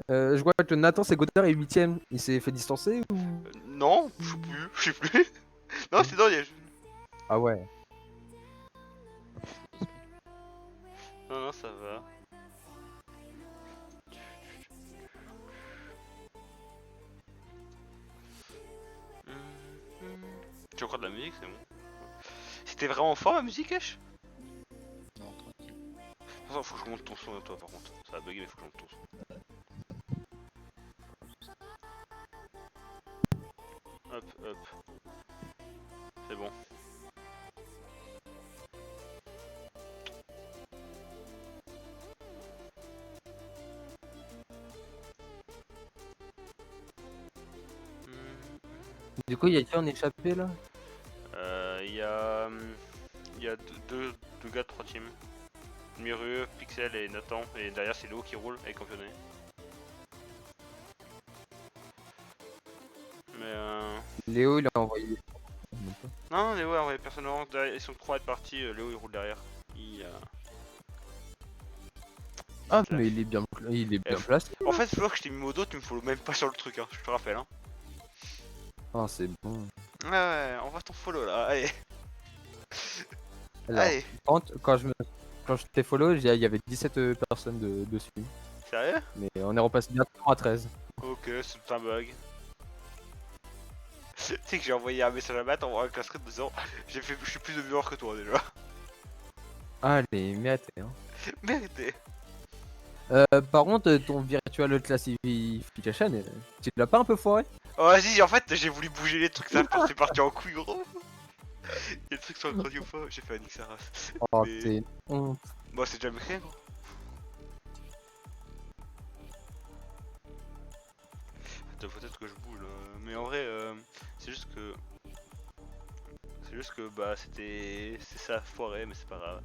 S2: Je vois que Nathan Godard est 8ème. Il s'est fait distancer ou.
S1: Non, je sais plus. Non, c'est dans les...
S2: Ah ouais.
S1: Non, ça va. Tu as encore de la musique, c'est bon. C'était vraiment fort la musique, Esh?
S3: Non, tranquille.
S1: Attends, faut que je monte ton son, toi, par contre. Ça va bugger, mais faut que je monte ton son. Hop. C'est bon.
S2: Du coup, il y a qui en échappé là?
S1: Il y a deux gars de 3 teams. Miru, Pixel et Nathan. Et derrière, c'est Léo qui roule avec Campionnet. Mais
S2: Léo, il a envoyé.
S1: non, Léo a envoyé personne avant. Ils sont 3 à être partis. Léo il roule derrière.
S2: Ah, mais il est bien placé.
S1: En fait, Flo, que je t'ai mis modo, tu me follow même pas sur le truc, hein, je te rappelle. Hein.
S2: Ah, c'est bon.
S1: Ouais, on voit ton follow là, allez.
S2: Alors,
S1: Allez,
S2: quand je t'ai follow, il y avait 17 personnes dessus.
S1: sérieux?
S2: Mais on est repassé directement à 13.
S1: Ok, c'est un bug. Tu sais que j'ai envoyé un message à Matt en casquette disant je suis plus de viewers que toi déjà.
S2: Allez, merde. Hein.
S1: Merde.
S2: Par contre, ton virtual classification, tu l'as pas un peu foiré?
S1: Oh, vas-y, en fait, j'ai voulu bouger les trucs, ça c'est parti en couille, gros. Les trucs sont incroyés ou pas? J'ai fait un Nick sa race.
S2: Oh,
S1: Mais-
S2: t'es une honte.
S1: Bon, c'est déjà mécanique, gros. Attends, peut-être que je bouge, mais en vrai, c'est juste que. C'est juste que, bah, c'était. C'est ça, foiré, mais c'est pas grave.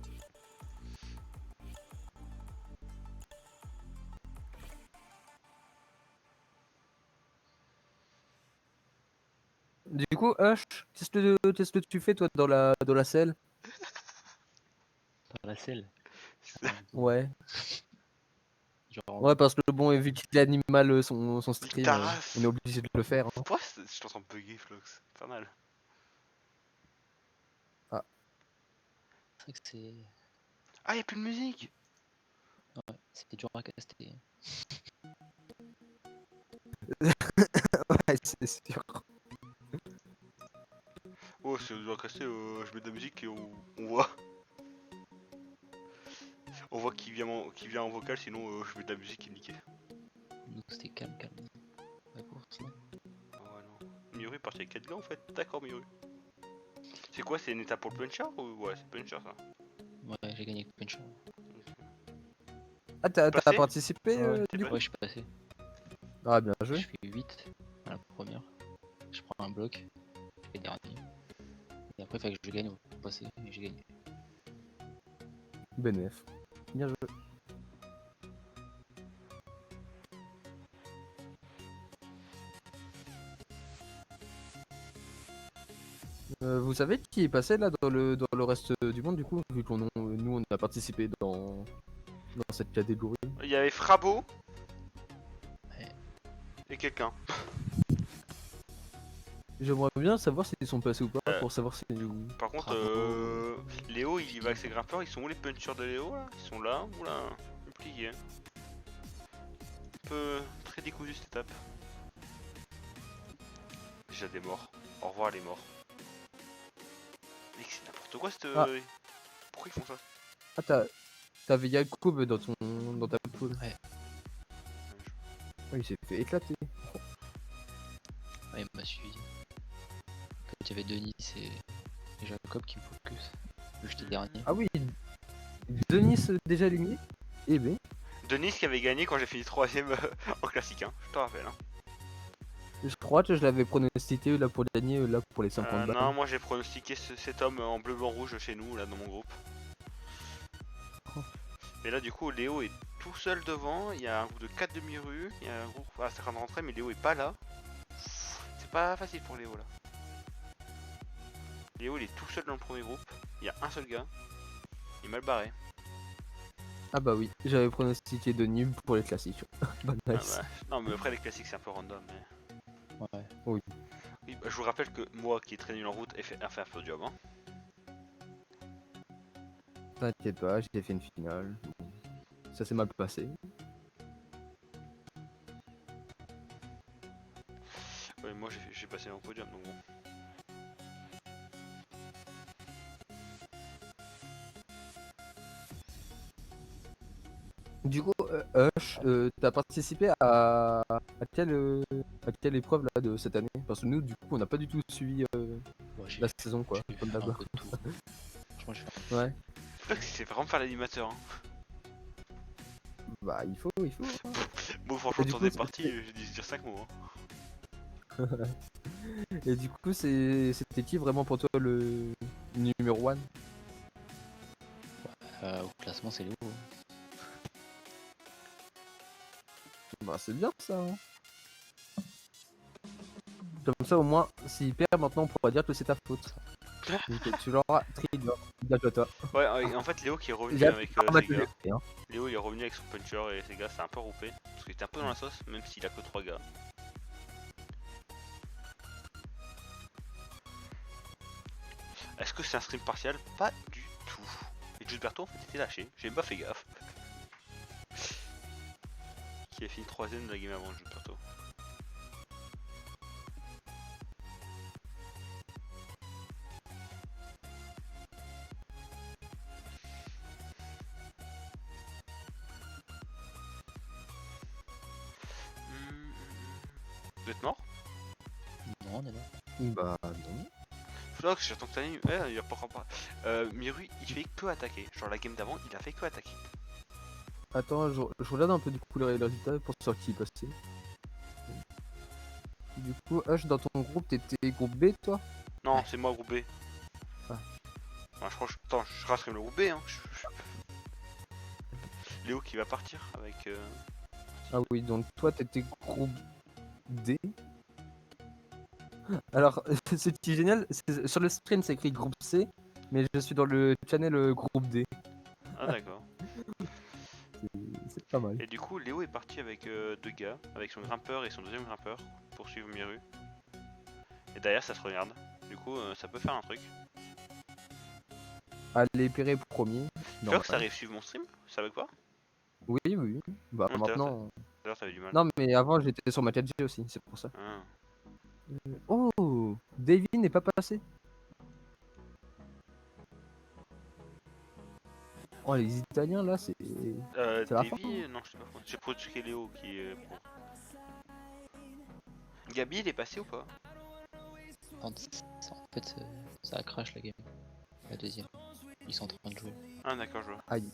S2: Du coup, Hush, qu'est-ce que tu fais toi dans la selle?
S3: Dans la selle.
S2: Ouais.
S3: Genre,
S2: Ouais, parce que bon, vu qu'il anime mal son stream,
S1: ta race.
S2: on est obligé de le faire. Hein.
S1: Pourquoi je t'entends bugger, Flox? Pas mal.
S3: c'est vrai que c'est.
S1: Ah, y'a plus de musique!
S3: Ouais, c'est dur à caster.
S2: Ouais, c'est sûr.
S1: Oh, si on doit casser, je mets de la musique et on voit. On voit qui vient en vocal, sinon je mets de la musique et niqué.
S3: Nous, c'était calme, calme. La course, là.
S1: Ah ouais, non. Miru est parti avec 4 gars en fait. D'accord, Miru. C'est quoi, c'est une étape pour le puncher ou ouais, c'est puncher ça?
S3: Ouais, j'ai gagné avec Puncher.
S2: Ah, t'as
S1: Passé?
S2: participé
S3: Ouais,
S1: T'es
S2: du
S1: pas-
S2: coup?
S3: ouais, je suis passé.
S2: Ah, bien
S3: Je
S2: joué.
S3: fais 8 à la première. Je prends un bloc. Je fais dernier. Et après, il fallait que je gagne pour passer. Et j'ai gagné.
S2: BNF. Bien joué. Vous savez qui est passé là dans le reste du monde du coup, vu qu'on nous on a participé dans cette catégorie.
S1: Il y avait Frabo
S3: Ouais.
S1: et quelqu'un.
S2: J'aimerais bien savoir s'ils sont passés ou pas
S1: Euh,
S2: pour savoir si.
S1: Par contre,
S3: Bravo.
S1: Léo il y va avec ses grimpeurs. Ils sont où les punchers de Léo là? Ils sont là? Oula, compliqué. Un peu très décousu cette étape. Déjà des morts. Au revoir les morts. Mec, c'est n'importe quoi cette.
S2: Ah.
S1: Pourquoi ils font ça?
S2: Ah, t'avais Yacoub dans ta poule.
S3: Ouais.
S2: Ouais, il s'est fait éclater.
S3: Ouais, il m'a suivi. En fait, il y avait Denis et Jacob qui me focus. Vu que j'étais dernier.
S2: Ah oui, Denis déjà éliminé. Eh ben,
S1: Denis qui avait gagné quand j'ai fini 3ème en classique, hein. Je te rappelle. Hein.
S2: je crois que je l'avais pronostiqué là pour gagner là pour les 50 balles.
S1: Non, moi j'ai pronostiqué cet homme en bleu, blanc, rouge chez nous, là dans mon groupe. Mais là, du coup, Léo est tout seul devant. Il y a un groupe de 4 demi-rues. Il y a un groupe. Ah, c'est en train de rentrer, mais Léo est pas là. C'est pas facile pour Léo là. Léo il est tout seul dans le premier groupe. Il y a un seul gars. Il est mal barré.
S2: Ah bah oui, j'avais pronostiqué Denis pour les classiques. Bah
S1: Ah
S2: nice.
S1: bah, non, mais après les classiques c'est un peu random. Mais...
S3: Ouais.
S1: Oui, bah, je vous rappelle que moi qui est très nul en route a fait un podium. Hein.
S2: T'inquiète pas, j'ai fait une finale. Ça s'est mal passé.
S1: Ouais, moi j'ai passé mon podium donc bon.
S2: Du coup, Hush, t'as participé à quelle épreuve là de cette année? Parce que nous, du coup, on n'a pas du tout suivi
S3: Ouais, j'ai
S2: la saison quoi,
S3: j'ai
S2: comme
S3: fait un
S2: d'hab.
S3: peu de tout. Franchement, j'ai fait
S2: Ouais,
S1: C'est vraiment faire l'animateur. Hein.
S2: bah il faut. Hein.
S1: Bon, franchement,
S2: du
S1: sur
S2: coup,
S1: des parties, j'ai dû dire 5 mots. Hein.
S2: Et du coup, c'était qui vraiment pour toi le numéro 1?
S3: au classement, c'est Léo.
S2: Bah c'est bien ça. Hein. Comme ça, au moins, s'il perd maintenant, on pourra dire que c'est ta faute. Donc, tu l'auras trigger. Bien joué à toi.
S1: Ouais, en fait, Léo qui est revenu
S2: J'ai
S1: avec
S2: appris
S1: ses gars.
S2: hein.
S1: Léo il est revenu avec son puncher et ses gars, c'est un peu roupé. Parce qu'il était un peu dans la sauce, même s'il a que 3 gars. Est-ce que c'est un stream partial? Pas du tout. Et Gilberto en fait était lâché, j'ai pas fait gaffe. Qui a fini 3ème de la game avant Gilberto. Vous êtes mort?
S3: Non, on est là.
S2: Bah non.
S1: Flox, j'attends que t'animes. Il a pas encore pas. Miru, il fait que attaquer. Genre la game d'avant, il a fait que attaquer.
S2: Attends, je regarde un peu du coup les résultats pour savoir qui est passé. Du coup, Hush, dans ton groupe, t'étais groupe B toi?
S1: Non, c'est moi groupe B.
S2: Ah.
S1: Ah, je crois que attends, je reste comme le groupe B. Hein. Léo qui va partir avec.
S2: Ah oui, donc toi t'étais groupe D. Alors, ce qui est génial, sur le stream c'est écrit groupe C, mais je suis dans le channel groupe D.
S1: Ah, d'accord.
S2: C'est Pas mal.
S1: Et du coup, Léo est parti avec deux gars, avec son grimpeur et son deuxième grimpeur, pour suivre Miru. Et derrière, ça se regarde. Du coup, ça peut faire un truc.
S2: Allez, Péré premier.
S1: Tu vois que ça
S2: Normal.
S1: arrive suivre mon stream? Ça veut quoi?
S2: Oui, oui. Bah
S1: Non,
S2: maintenant.
S1: t'avais du mal.
S2: Non, mais avant j'étais sur ma 4G aussi, c'est pour ça.
S1: Ah.
S2: Oh, Davy n'est pas passé. Oh, les Italiens là, c'est la fin.
S1: Davy, non, je sais pas. J'ai pro-checké Léo qui est pro. Gabi, il est passé ou pas?
S3: En fait, ça a crash la game. La deuxième. Ils sont en train de jouer.
S1: Ah, d'accord, je vois.
S2: Aïe.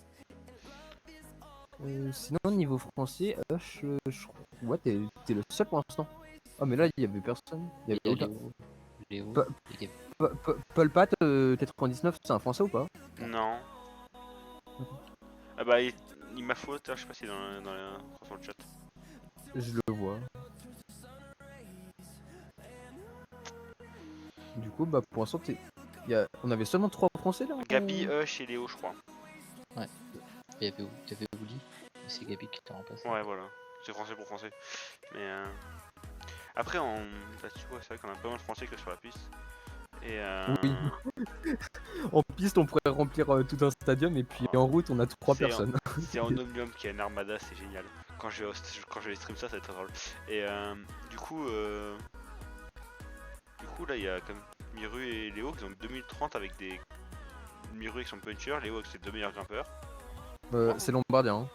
S2: Sinon, niveau français, ouais, t'es le seul pour l'instant. Ah, mais là, il y avait personne. Il y
S3: Il y a
S2: avait aucun.
S3: Léo,
S2: Pa-
S3: et Gabi.
S2: Paul Pat, 99, c'est un français ou pas?
S1: Non. Ah bah, il m'a faute, je sais pas si dans le chat.
S2: Je le vois. Du coup, bah, pour l'instant, on avait seulement 3 français là.
S1: Gabi, chez Léo, je crois.
S3: Il y avait Ouli, et c'est Gabi qui t'a remplacé.
S1: Ouais, voilà. C'est français pour français. Mais après, là-dessus, ouais, c'est vrai qu'on a pas mal de français que sur la piste. Et
S2: Oui. En piste, on pourrait remplir tout un stadium et puis en route, on a 3
S1: C'est
S2: personnes.
S1: c'est en Omnium qui a une armada, c'est génial. Quand je vais stream ça, ça va être très drôle. Et du coup, là, il y a comme Miru et Léo qui ont 2030 avec des Miru avec son puncher, Léo avec ses deux meilleurs grimpeurs.
S2: C'est Lombardia. Hein.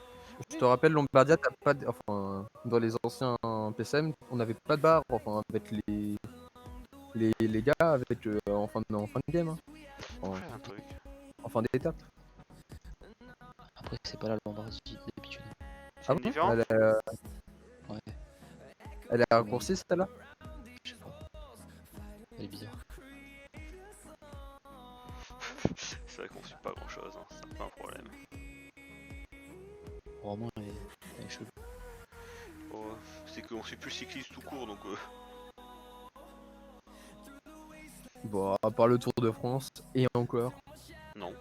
S2: Je te rappelle, Lombardia, t'as pas enfin, dans les anciens PSM, on n'avait pas de barre enfin, avec les gars avec, en fin de game. Hein.
S1: Faut faire un truc.
S2: En fin d'étape.
S3: Après, c'est pas la Lombardie d'habitude.
S1: C'est une différence?
S3: Ouais,
S2: Elle est raccourcie celle-là?
S3: je sais pas. Elle est bizarre.
S1: C'est vrai qu'on suit pas grand chose, hein. C'est pas un problème.
S3: Vraiment, elle est chelou.
S1: Oh, c'est qu'on suit plus cycliste tout court donc.
S2: Bon, à part le Tour de France, et encore.
S1: Non.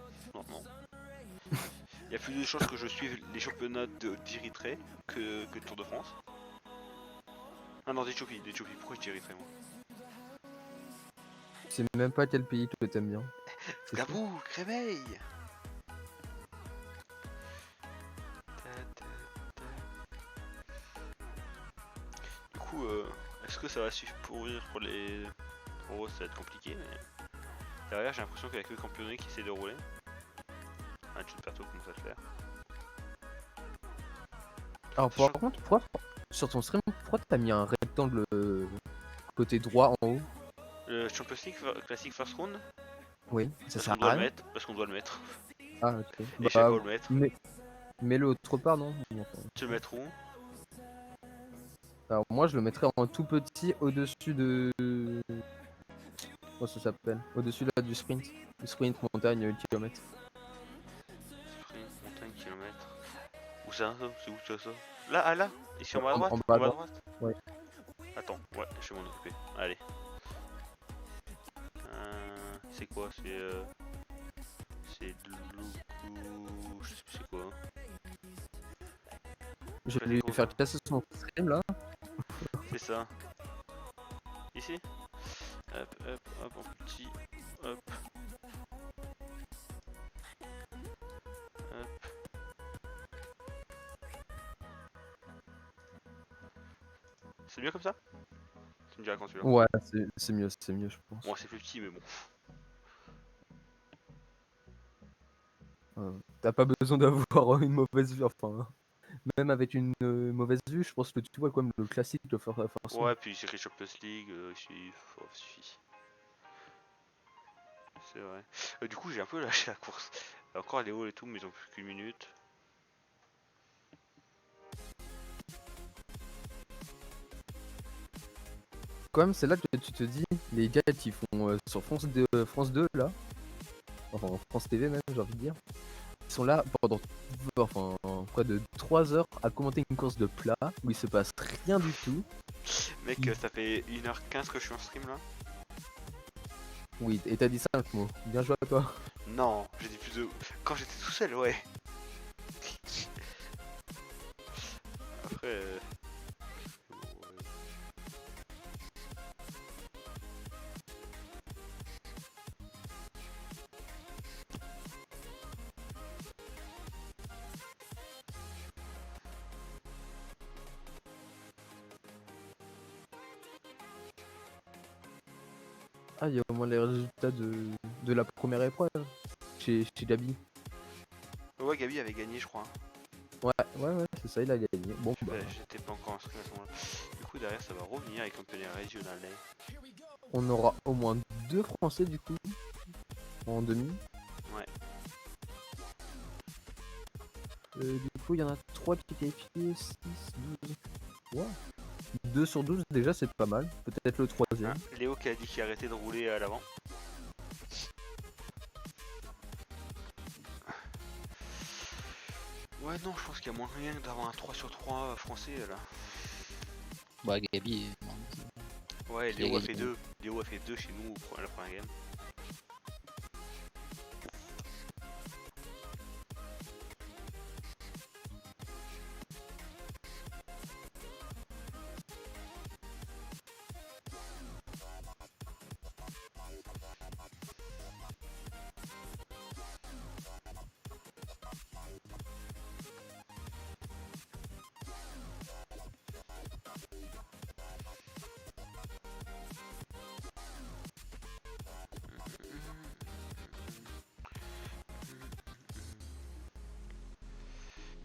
S1: Il y a plus de chances que je suive les championnats d'Érythrée que le Tour de France. Ah non, d'Éthiopie. Pourquoi je dis Érythrée moi?
S2: Je sais même pas quel pays que t'aimes bien. C'est chaud.
S1: Gabou, réveille! Du coup, est-ce que ça va suffire pour les pros? Ça va être compliqué, mais derrière j'ai l'impression qu'il y a que le campionnet qui essaie de rouler. Un tuto perso commence à le faire.
S2: Alors par contre, pourquoi sur ton stream, pourquoi t'as mis un rectangle côté droit en haut?
S1: Le Champions League Classic First Round?
S2: Oui, ça
S1: Parce
S2: sert
S1: qu'on
S2: à
S1: doit le
S2: rien.
S1: mettre. Parce qu'on doit le mettre.
S2: Ah ok.
S1: Et
S2: Bah,
S1: je sais pas où le mettre.
S2: mets-le autre part, non? Enfin,
S1: Tu le mettre où?
S2: alors moi je le mettrais en tout petit au-dessus de... Comment ça s'appelle? Au-dessus là du sprint. Du sprint montagne kilomètre.
S1: Sprint, montagne, kilomètre. Où ça? C'est où ça? Là, ah là? Ici en bas à droite?
S2: En bas à
S1: En bas à
S2: droite.
S1: droite?
S2: Ouais.
S1: Attends, ouais, je vais m'en occuper. Allez. C'est quoi? C'est de l'eau. Je sais plus c'est quoi.
S2: Je
S1: Vas-y,
S2: vais lui
S1: go.
S2: faire casser son stream là.
S1: C'est ça. Ici? Hop, en petit. Hop. Hop. C'est mieux comme ça? Tu me diras quand tu veux.
S2: Ouais, c'est mieux, je pense.
S1: Bon, c'est plus petit, mais bon.
S2: T'as pas besoin d'avoir une mauvaise vue, enfin. Même avec une mauvaise vue, je pense que tu vois comme le classique de Force.
S1: Ouais, puis j'ai fait Champions League, suffit. C'est vrai. Du coup, j'ai un peu lâché la course. Encore les hauts et tout, mais ils ont plus qu'une minute.
S2: Quand même, c'est là que tu te dis, les gars qui font sur France 2 là, enfin France TV même, j'ai envie de dire, ils sont là pendant près de 3 heures à commenter une course de plat où il se passe rien du tout.
S1: Mec, ça fait 1h15 que je suis en stream là.
S2: Oui, et t'as dit 5 mots. Bien joué à toi.
S1: Non, j'ai dit plus de. Quand j'étais tout seul, ouais. après.
S2: Ah, il y a au moins les résultats de la première épreuve chez Gabi.
S1: Ouais, Gabi avait gagné, je crois.
S2: Ouais, c'est ça, il a gagné. Bon, bah,
S1: J'étais pas encore inscrit à ce moment-là. Du coup, derrière, ça va revenir avec un peu les régionales.
S2: on aura au moins 2 Français du coup en demi.
S1: Ouais.
S2: Du coup, il y en a 3 qui qualifiés, 6, 12. Ouais. 2 sur 12, déjà, c'est pas mal. Peut-être le troisième.
S1: Ah, Léo qui a dit qu'il arrêtait de rouler à l'avant. Ouais, non, je pense qu'il y a moyen d'avoir un 3 sur 3 français là.
S3: Bah, Gabi,
S1: Ouais,
S3: Il a
S1: Léo a
S3: gagné.
S1: fait 2. Léo a fait 2 chez nous à la première game.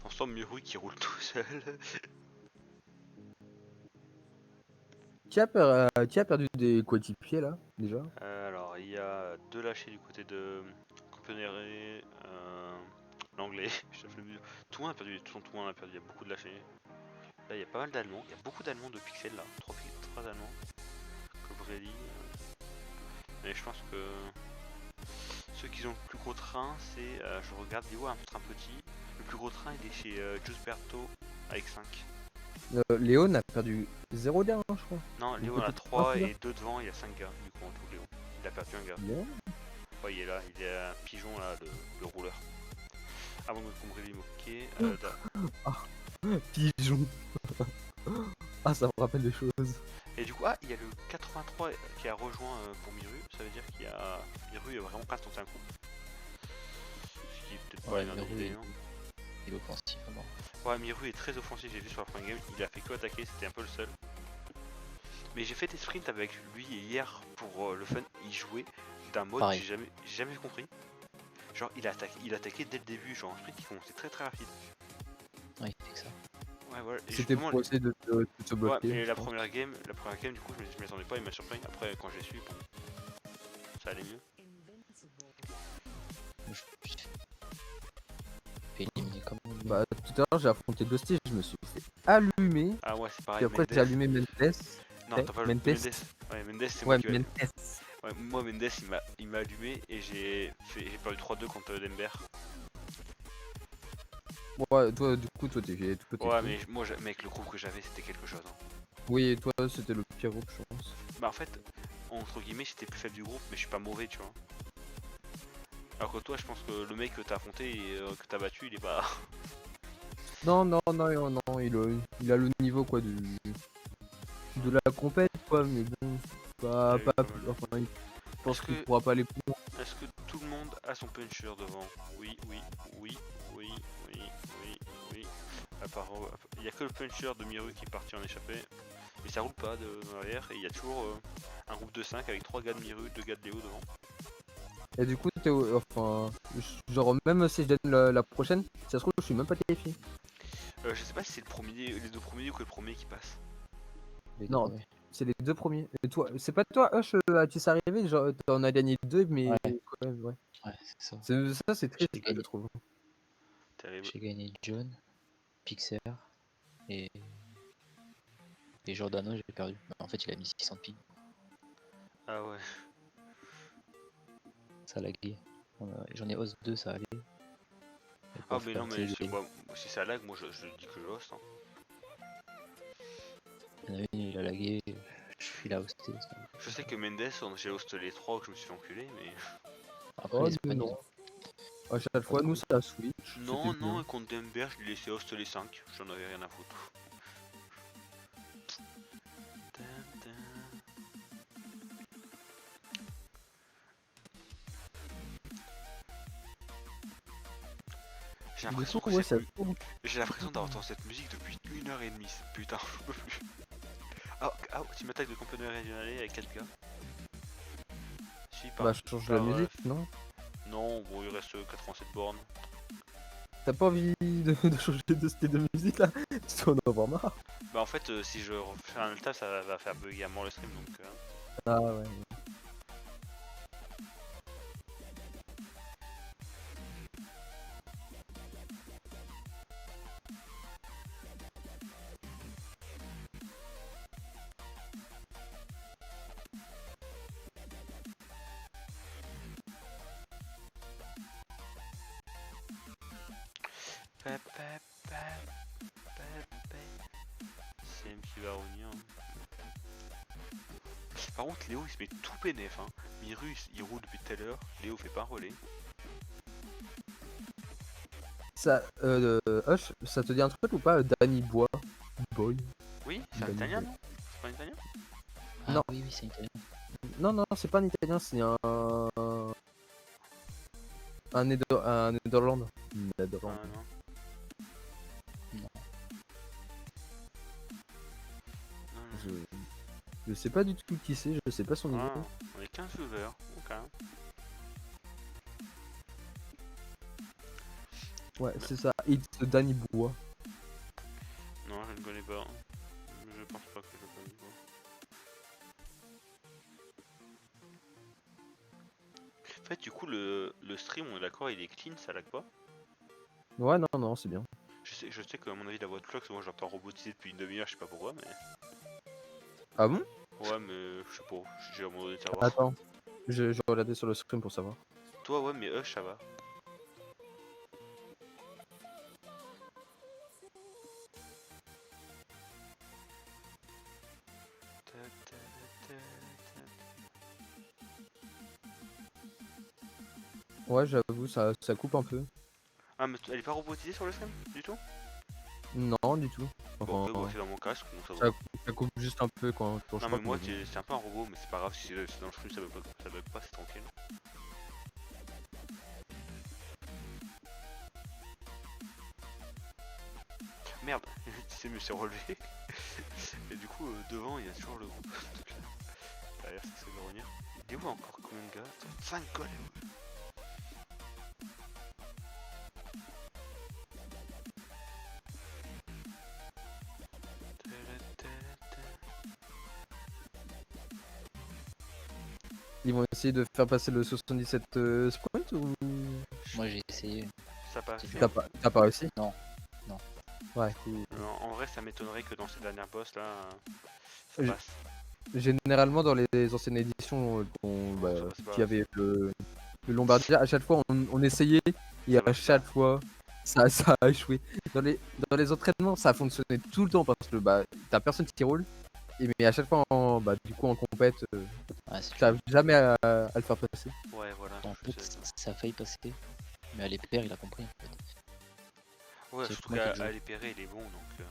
S1: On sent Miru qui roule tout seul.
S2: Qui a perdu des coéquipiers là, déjà?
S1: Alors, il y a 2 lâchés du côté de Copenhague, l'anglais. Tout le monde a perdu, tout le monde a perdu, il y a beaucoup de lâchés. Là, il y a pas mal d'Allemands, il y a beaucoup d'Allemands de pixels là, 3 Allemands. Cobrelli. Mais je pense que ceux qui ont le plus gros train, c'est, je regarde, Léo a un train petit. Le plus gros train, il est chez Giusberto avec 5.
S2: Léon a perdu 0 gain, je crois.
S1: Non, Léo en a 3 et 2 devant, il y a 5 gars, du coup en tout Léo. Il a perdu un gars.
S2: Bien.
S1: Ouais, il est là, il est un pigeon là, le rouleur. Avant de Cobrelli moquer,
S2: Pigeon. Ah, ça me rappelle des choses.
S1: et du coup, il y a le 83 qui a rejoint pour Miru, ça veut dire qu'il y a. Miru est vraiment pas tenté un coup. Ce qui est peut-être pas
S3: Ouais,
S1: une
S3: Miru
S1: idée,
S3: est-
S1: non.
S3: il est offensif à mort.
S1: Ouais, Miru est très offensif, j'ai vu sur la première game, il a fait que attaquer, c'était un peu le seul. Mais j'ai fait des sprints avec lui hier pour le fun, il jouait d'un mode que
S3: Pareil.
S1: j'ai jamais compris. Genre il attaquait dès le début, genre un sprint qui commençait très très rapide.
S3: Ouais, il fait que ça.
S1: Ouais voilà, et
S2: C'était
S1: justement,
S2: pour essayer de te
S1: ouais,
S2: bloquer.
S1: mais
S2: je
S1: la
S2: pense.
S1: première game du coup je m'y attendais pas, il m'a surpris. Après quand j'ai su, bon, ça allait mieux.
S3: Je me suis fait éliminer comme
S2: Bah, tout à l'heure, j'ai affronté Ghosty, je me suis fait allumer.
S1: Ah ouais, c'est
S2: Puis
S1: pareil,
S2: après, j'ai
S1: Mendes.
S2: allumé Mendes.
S1: Non, t'as pas le
S2: Mendes.
S1: Mendes. Ouais, Mendes c'est moi
S2: Ouais,
S1: qui m'a.
S2: Mendes.
S1: Ouais, moi Mendes il m'a allumé et j'ai perdu 3-2 contre Denver.
S2: Ouais, toi, du coup, toi, t'es tout.
S1: Ouais, mais moi mec, le groupe que j'avais c'était quelque chose. Hein.
S2: Oui, toi, c'était le pire groupe, je pense.
S1: Bah en fait, entre guillemets, j'étais plus faible du groupe, mais je suis pas mauvais, tu vois. Alors que toi, je pense que le mec que t'as affronté et que t'as battu, il est pas.
S2: Non, il a le niveau, quoi, de la compète, quoi, mais bon, pas,
S1: Ouais,
S2: pas,
S1: pas mal.
S2: enfin, il pense
S1: Est-ce
S2: qu'il
S1: que-
S2: pourra pas aller plus loin.
S1: Est-ce que tout le monde a son puncher devant? Oui. À part, il y a que le puncher de Miru qui est parti en échappée. Mais ça roule pas de l'arrière et il y a toujours un groupe de 5 avec 3 gars de Miru, 2 gars de Léo devant.
S2: Et du coup, enfin, genre, même si je donne la prochaine, ça se trouve, je suis même pas qualifié.
S1: Je sais pas si c'est les 2 premiers ou que le premier qui passe.
S3: les
S2: Non.
S3: deux, ouais.
S2: C'est les 2 premiers. Et toi, c'est pas toi, Hush, à qui c'est arrivé, genre, t'en as gagné 2, mais
S3: Ouais.
S2: quand même, ouais.
S3: Ouais, c'est ça.
S2: Ça, c'est triste,
S3: J'ai
S2: je
S3: gagné.
S2: trouve.
S1: Terrible.
S3: J'ai gagné John, Pixer et Giordano, j'ai perdu. Mais en fait, il a mis 600 ping.
S1: Ah ouais.
S3: Ça a lagué. J'en ai os 2, ça allait. Et
S1: Ah
S3: pof,
S1: mais non, mais
S3: il y
S1: si ça lag, moi je dis que je host. Hein.
S3: en a une, il a lagué. Je suis là hosté.
S1: Je sais que Mendes, j'ai host les 3 que je me suis fait enculer, mais.
S3: Après,
S2: Oh,
S3: les Espagnols,
S2: non. À chaque fois, nous, ça switch.
S1: Non,
S2: c'était bien.
S1: contre Denver, je lui laissais host les 5, j'en avais rien à foutre. J'ai
S2: Du
S1: l'impression
S2: coup,
S1: que
S2: ouais,
S1: cette
S2: ça tourne.
S1: J'ai l'impression d'avoir cette musique depuis 1h30. Putain, je peux plus. Ah, tu m'attaques de compagnie régionale avec 4 gars. Si,
S2: Bah, je change la musique, non?
S1: Non, bon, il reste 87 bornes.
S2: T'as pas envie de changer de style de musique là? Tu dois en avoir marre.
S1: Bah, en fait, si je refais un alta, ça va faire bugger à mort le stream donc.
S2: Ah ouais.
S1: C'est M qui va revenir. Par contre, Léo il se met tout pénef. Hein. Miru il roule depuis tout à l'heure. Léo fait pas un relais.
S2: Ça, Hush, ça te dit un truc ou pas? Danny Boy.
S1: Oui, c'est un
S2: Danny
S1: italien
S2: Boy.
S1: non? C'est pas un italien?
S3: Ah
S2: Non.
S3: oui, c'est italien.
S2: Non, c'est pas un italien, c'est un Néderlande. Néderlande.
S1: Ah non.
S3: Non.
S1: Non.
S2: Je sais pas du tout qui c'est, je sais pas son niveau.
S1: Ah, on est 15 viewers. Ok.
S2: Ouais, c'est ça, It's Danny Bois.
S1: Non, je ne connais pas. Je pense pas que je connais pas. En fait, du coup, le stream, on est d'accord, il est clean, ça lag pas.
S2: Ouais, non, c'est bien.
S1: Je sais qu'à mon avis, la voix de Clox, moi j'entends robotiser depuis une demi-heure, je sais pas pourquoi, mais.
S2: Ah bon?
S1: Ouais, mais je sais pas, j'ai à un moment donné de savoir.
S2: Attends, je vais regarder sur le stream pour savoir.
S1: Toi, ouais, mais Hush, ça va.
S2: Ouais, j'avoue, ça coupe un peu.
S1: Ah, mais elle est pas robotisée sur le stream, du tout?
S2: Non, du tout.
S1: Bon,
S2: Enfin,
S1: après, c'est dans mon casque, donc ça va.
S2: ça coupe juste un peu quand je
S1: Non,
S2: crois
S1: mais
S2: que-
S1: moi, c'est un peu un robot, mais c'est pas grave, si c'est dans le stream, ça bug pas, c'est tranquille. Merde, c'est mieux, c'est relevé. Et du coup, devant, il y a toujours le groupe. Derrière, ça de revenir. Il est où encore combien de gars? 5 gars, Léo.
S2: Ils vont essayer de faire passer le 77 sprint ou
S3: Moi j'ai essayé.
S1: Ça passe.
S2: t'as pas réussi?
S3: Non, non.
S2: Ouais.
S1: En vrai, ça m'étonnerait que dans ces dernières boss là, ça
S2: Je-
S1: passe.
S2: Généralement dans les anciennes éditions
S1: Ça passe pas.
S2: qui avait le Lombardia, à chaque fois on essayait et
S1: Ça
S2: à
S1: marche
S2: chaque fois ça a échoué. Dans les entraînements ça a fonctionné tout le temps parce que bah t'as personne qui roule. Mais à chaque fois du coup en compète,
S3: Ah, c'est
S2: t'arrives jamais à le faire passer.
S1: Ouais, voilà.
S3: En
S1: je
S3: fait,
S1: sais.
S3: ça a failli passer. Mais à l'épère, il a compris en fait.
S1: Ouais,
S3: c'est
S1: surtout
S3: moi qui
S1: qu'à
S3: joue.
S1: Alépéré, il est bon donc.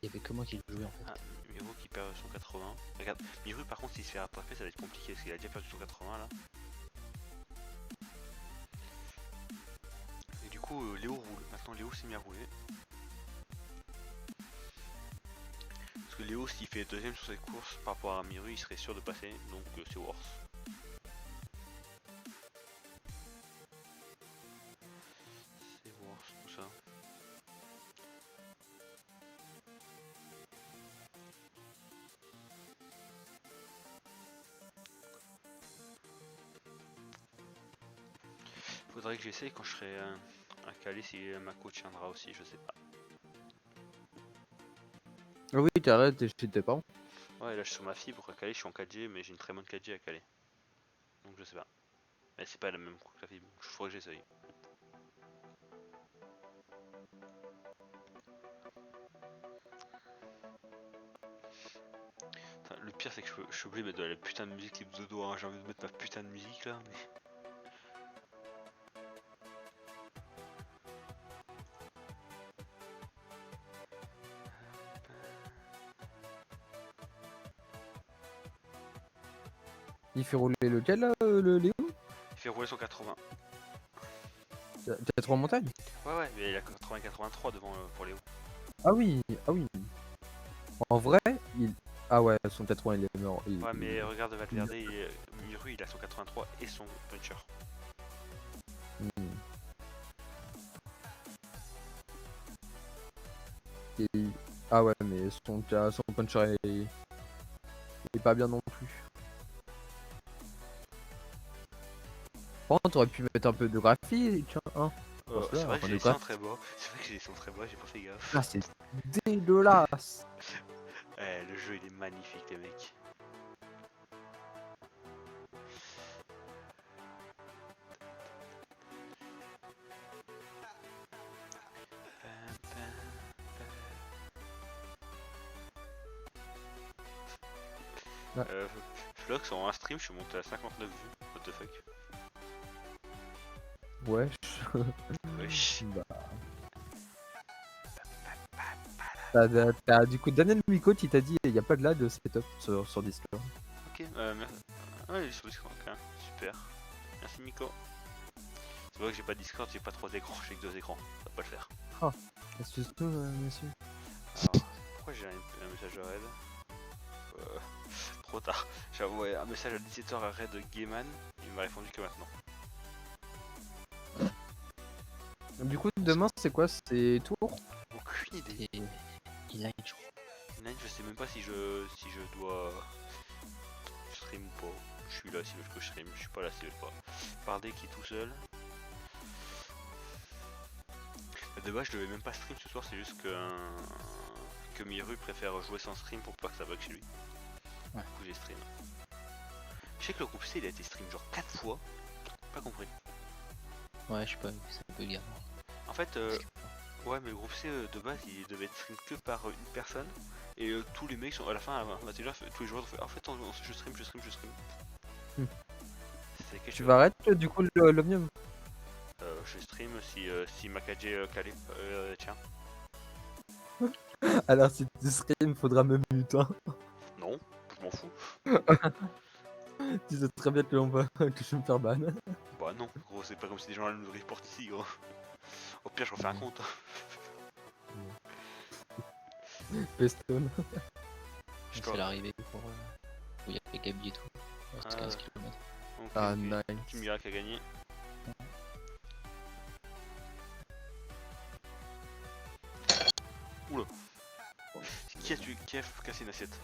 S3: Il y avait que moi qui le jouais en fait.
S1: Ah, Miru qui perd son 80. Regarde, Miru par contre, s'il se fait rattraper, ça va être compliqué parce qu'il a déjà perdu son 80 là. Et du coup, Léo roule. Maintenant, Léo s'est mis à rouler. Parce que Léo, s'il fait deuxième sur cette course par rapport à Miru, il serait sûr de passer. Donc, c'est worse. C'est worse tout ça. Faudrait que j'essaye quand je serai à Calais si ma coach tiendra aussi, je sais pas.
S2: Ah oui, t'arrêtes, t'es chez tes parents.
S1: Ouais, là je suis sur ma fibre, à Calais je suis en 4G, mais j'ai une très bonne 4G à Calais. Donc je sais pas. Mais c'est pas la même que la fibre, donc il faudrait que j'essaye. Le pire c'est que je suis obligé de mettre de la putain de musique libre de doigts, hein. J'ai envie de mettre ma putain de musique là, mais...
S2: Il fait rouler lequel là, le Léo?
S1: Il fait rouler son 80.
S2: T'as trop en montagne?
S1: Ouais, mais il a 80-83 devant pour Léo.
S2: Ah oui, ah oui. En vrai, il. Ah ouais, son 80 il est mort.
S1: Ouais, mais regarde Valverde, Miru il a son 83 et son puncher.
S2: Hmm. Et- Ah ouais, mais son puncher est pas bien non plus. Par contre, t'aurais pu mettre un peu de graphie, tiens, hein. Pense-le,
S1: C'est vrai
S2: un
S1: que
S2: peu
S1: j'ai
S2: de
S1: les seins
S2: graphie.
S1: très bas. C'est vrai que j'ai les seins très bas, j'ai pas fait gaffe.
S2: Ah, c'est dégueulasse.
S1: Le jeu il est magnifique les mecs.
S2: Ouais.
S1: Flox en un stream je suis monté à 59 vues. What the fuck.
S2: Wesh.
S1: Wesh.
S2: Bah. Du coup, Daniel Miko, il t'a dit, il n'y a pas de lag de setup sur Discord.
S1: Ok, merci. Ah, il est sur Discord, ok. Super. Merci Miko. C'est vrai que j'ai pas de Discord, j'ai pas 3 écrans, j'ai que 2 écrans. Ça va pas le faire.
S2: Excuse-nous, monsieur.
S1: Alors, pourquoi j'ai un message de raid trop tard. J'ai envoyé un message à 17h à Red Gayman, il m'a répondu que maintenant.
S2: Du coup, demain, c'est quoi? C'est tour?
S1: Aucune idée.
S3: Et il a une jour.
S1: Nine, je sais même pas si je dois stream ou pas. Je suis là s'ils veulent que je stream, je suis pas là s'ils veulent pas. Pardé qui est tout seul. De base je devais même pas stream ce soir, c'est juste que Miru préfère jouer sans stream pour pas que ça bug chez lui.
S3: Ouais.
S1: Du coup j'ai stream. Je sais que le groupe C il a été stream genre 4 fois. Pas compris.
S3: Ouais, je sais pas, c'est un peu galère.
S1: En fait, ouais, mais le groupe C de base il devait être stream que par une personne. Et tous les mecs sont à la fin, déjà, tous les joueurs ont fait en fait je stream.
S2: Hmm.
S1: Tu
S2: vas arrêter du coup l'Omnium?
S1: Je stream si Makaje calé tiens.
S2: Alors si tu stream, faudra me mute, hein.
S1: Non, je m'en fous.
S2: Tu sais très bien que, que je vais me faire ban.
S1: Bah non, gros, c'est pas comme si des gens allaient nous report ici, gros. Au pire, je refais un compte.
S2: Pestone.
S3: C'est l'arrivée pour où il y a Gabi et tout. C'est 15 km.
S1: Ok,
S2: Ah,
S1: ok.
S2: nice.
S1: Team Miracle a gagné. Oula. Qui a cassé une assiette?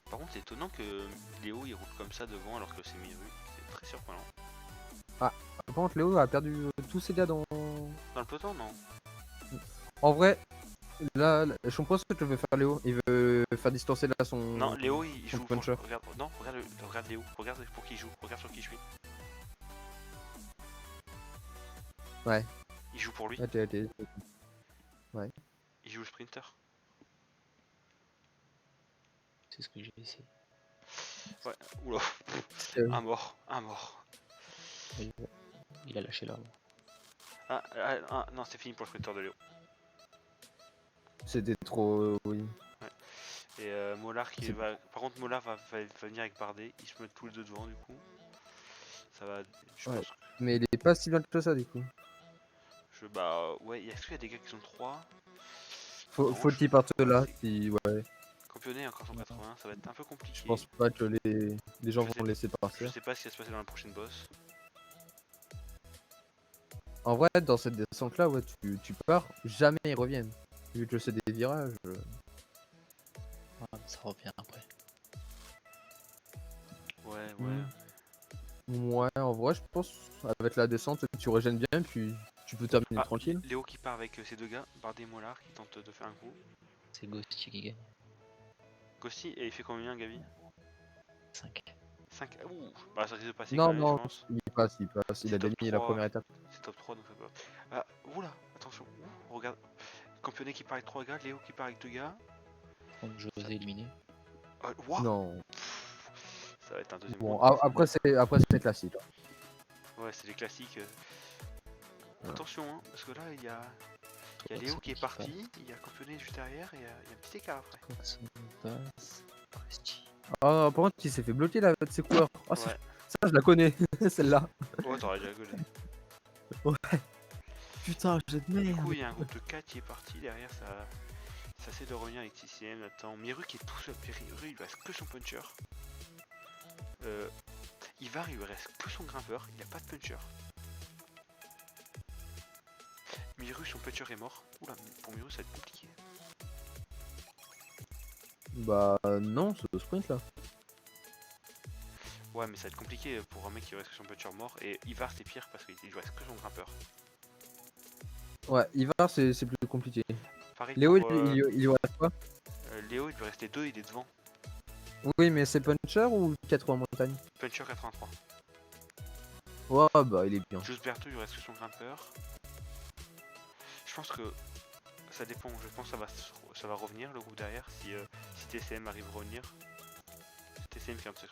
S1: Par contre, c'est étonnant que Léo il roule comme ça devant alors que c'est Miru. C'est très surprenant.
S2: Par contre, Léo a perdu tous ses gars dans.
S1: Dans le peloton, non?
S2: En vrai, là, je comprends ce que tu veux faire, Léo. Il veut faire distancer là son.
S1: Non, Léo il
S2: son
S1: joue.
S2: puncher.
S1: Regarde, non, regarde Léo. Regarde pour qui il joue. Regarde sur qui je suis.
S2: Ouais.
S1: Il joue pour lui.
S2: Ouais.
S1: Il joue le sprinter.
S3: C'est ce que j'ai essayé.
S1: Ouais, oula. Un mort.
S3: Il a lâché là.
S1: Non, c'est fini pour le sprinter de Léo.
S2: C'était trop. Oui.
S1: Et Molar qui va. Par contre, Molar va venir avec Bardet. Ils se mettent tous les deux devant du coup. Ça va. Je
S2: Ouais.
S1: pense.
S2: Mais il est pas si bien que ça du coup.
S1: Bah ouais, est-ce qu'il y a des gars qui sont 3?
S2: Faut qu'il parte là. Si, ouais.
S1: Campionné encore 180, ça va être un peu compliqué.
S2: Je pense pas que les gens vont le laisser
S1: Je
S2: partir.
S1: sais pas ce qui va se passer dans la prochaine boss.
S2: En vrai, dans cette descente là, ouais, tu pars, jamais ils reviennent. Vu que c'est des virages.
S3: Ouais, mais ça revient après.
S1: Ouais.
S2: Ouais, en vrai, je pense, avec la descente, tu régènes bien, puis tu peux terminer
S1: Ah,
S2: tranquille.
S1: Léo qui part avec ces deux gars, Bardet et Molar qui tentent de faire un coup.
S3: C'est Ghosty qui gagne.
S1: Gossi, et il fait combien, Gabi?
S3: 5.
S1: 5. Ouh, bah ça risque de passer
S2: Non,
S1: quand même,
S2: non,
S1: je pense.
S2: il passe, il
S1: C'est
S2: a
S1: top
S2: gagné la
S1: 3.
S2: première étape.
S1: C'est top 3 donc ça peut. Ah, oula, attention. Ouh, regarde. Campionné qui part avec 3 gars, Léo qui part avec 2 gars.
S3: Donc José éliminé.
S1: Wow.
S2: Non.
S1: Ça va être un deuxième
S2: Bon,
S1: round.
S2: après c'est classique.
S1: Ouais, c'est les classiques.
S2: Ouais.
S1: Attention, hein, parce que là, il y a Léo qui est parti, il y a Campionné juste derrière, et il y a un petit écart après.
S3: Passe. Ghosty.
S2: Ah, par contre, il s'est fait bloquer là, de ses coureurs. Oh,
S1: Ouais.
S2: Ça, je la connais, celle-là.
S1: Ouais, t'aurais déjà gueulé.
S2: Putain, j'ai de
S1: Du
S2: merde.
S1: coup, il y a un groupe de 4 qui est parti. Derrière, ça essaie de revenir avec TCM. Attends, Miru qui est tout seul. Miru, il lui reste que son puncher. Ivar, il lui reste que son grimpeur. Il n'y a pas de puncher. Miru, son puncher est mort. Oula, pour Miru, ça va être compliqué.
S2: Bah non, c'est le sprint là.
S1: Ouais, mais ça va être compliqué pour un mec qui lui reste que son puncher mort. Et Ivar, c'est pire parce qu'il lui reste que son grimpeur.
S2: Ouais, Ivar, c'est plus compliqué.
S1: Pareil
S2: Léo,
S1: pour
S2: il lui reste quoi?
S1: Léo, il lui restait 2, il est devant.
S2: Oui, mais c'est puncher ou 80 montagne?
S1: Puncher 83.
S2: Ouais, bah il est bien.
S1: Juste Berthaud, il lui reste que son grimpeur. Je pense que ça dépend. Je pense que ça va revenir le groupe derrière si TCM arrive à revenir. TCM fait un petit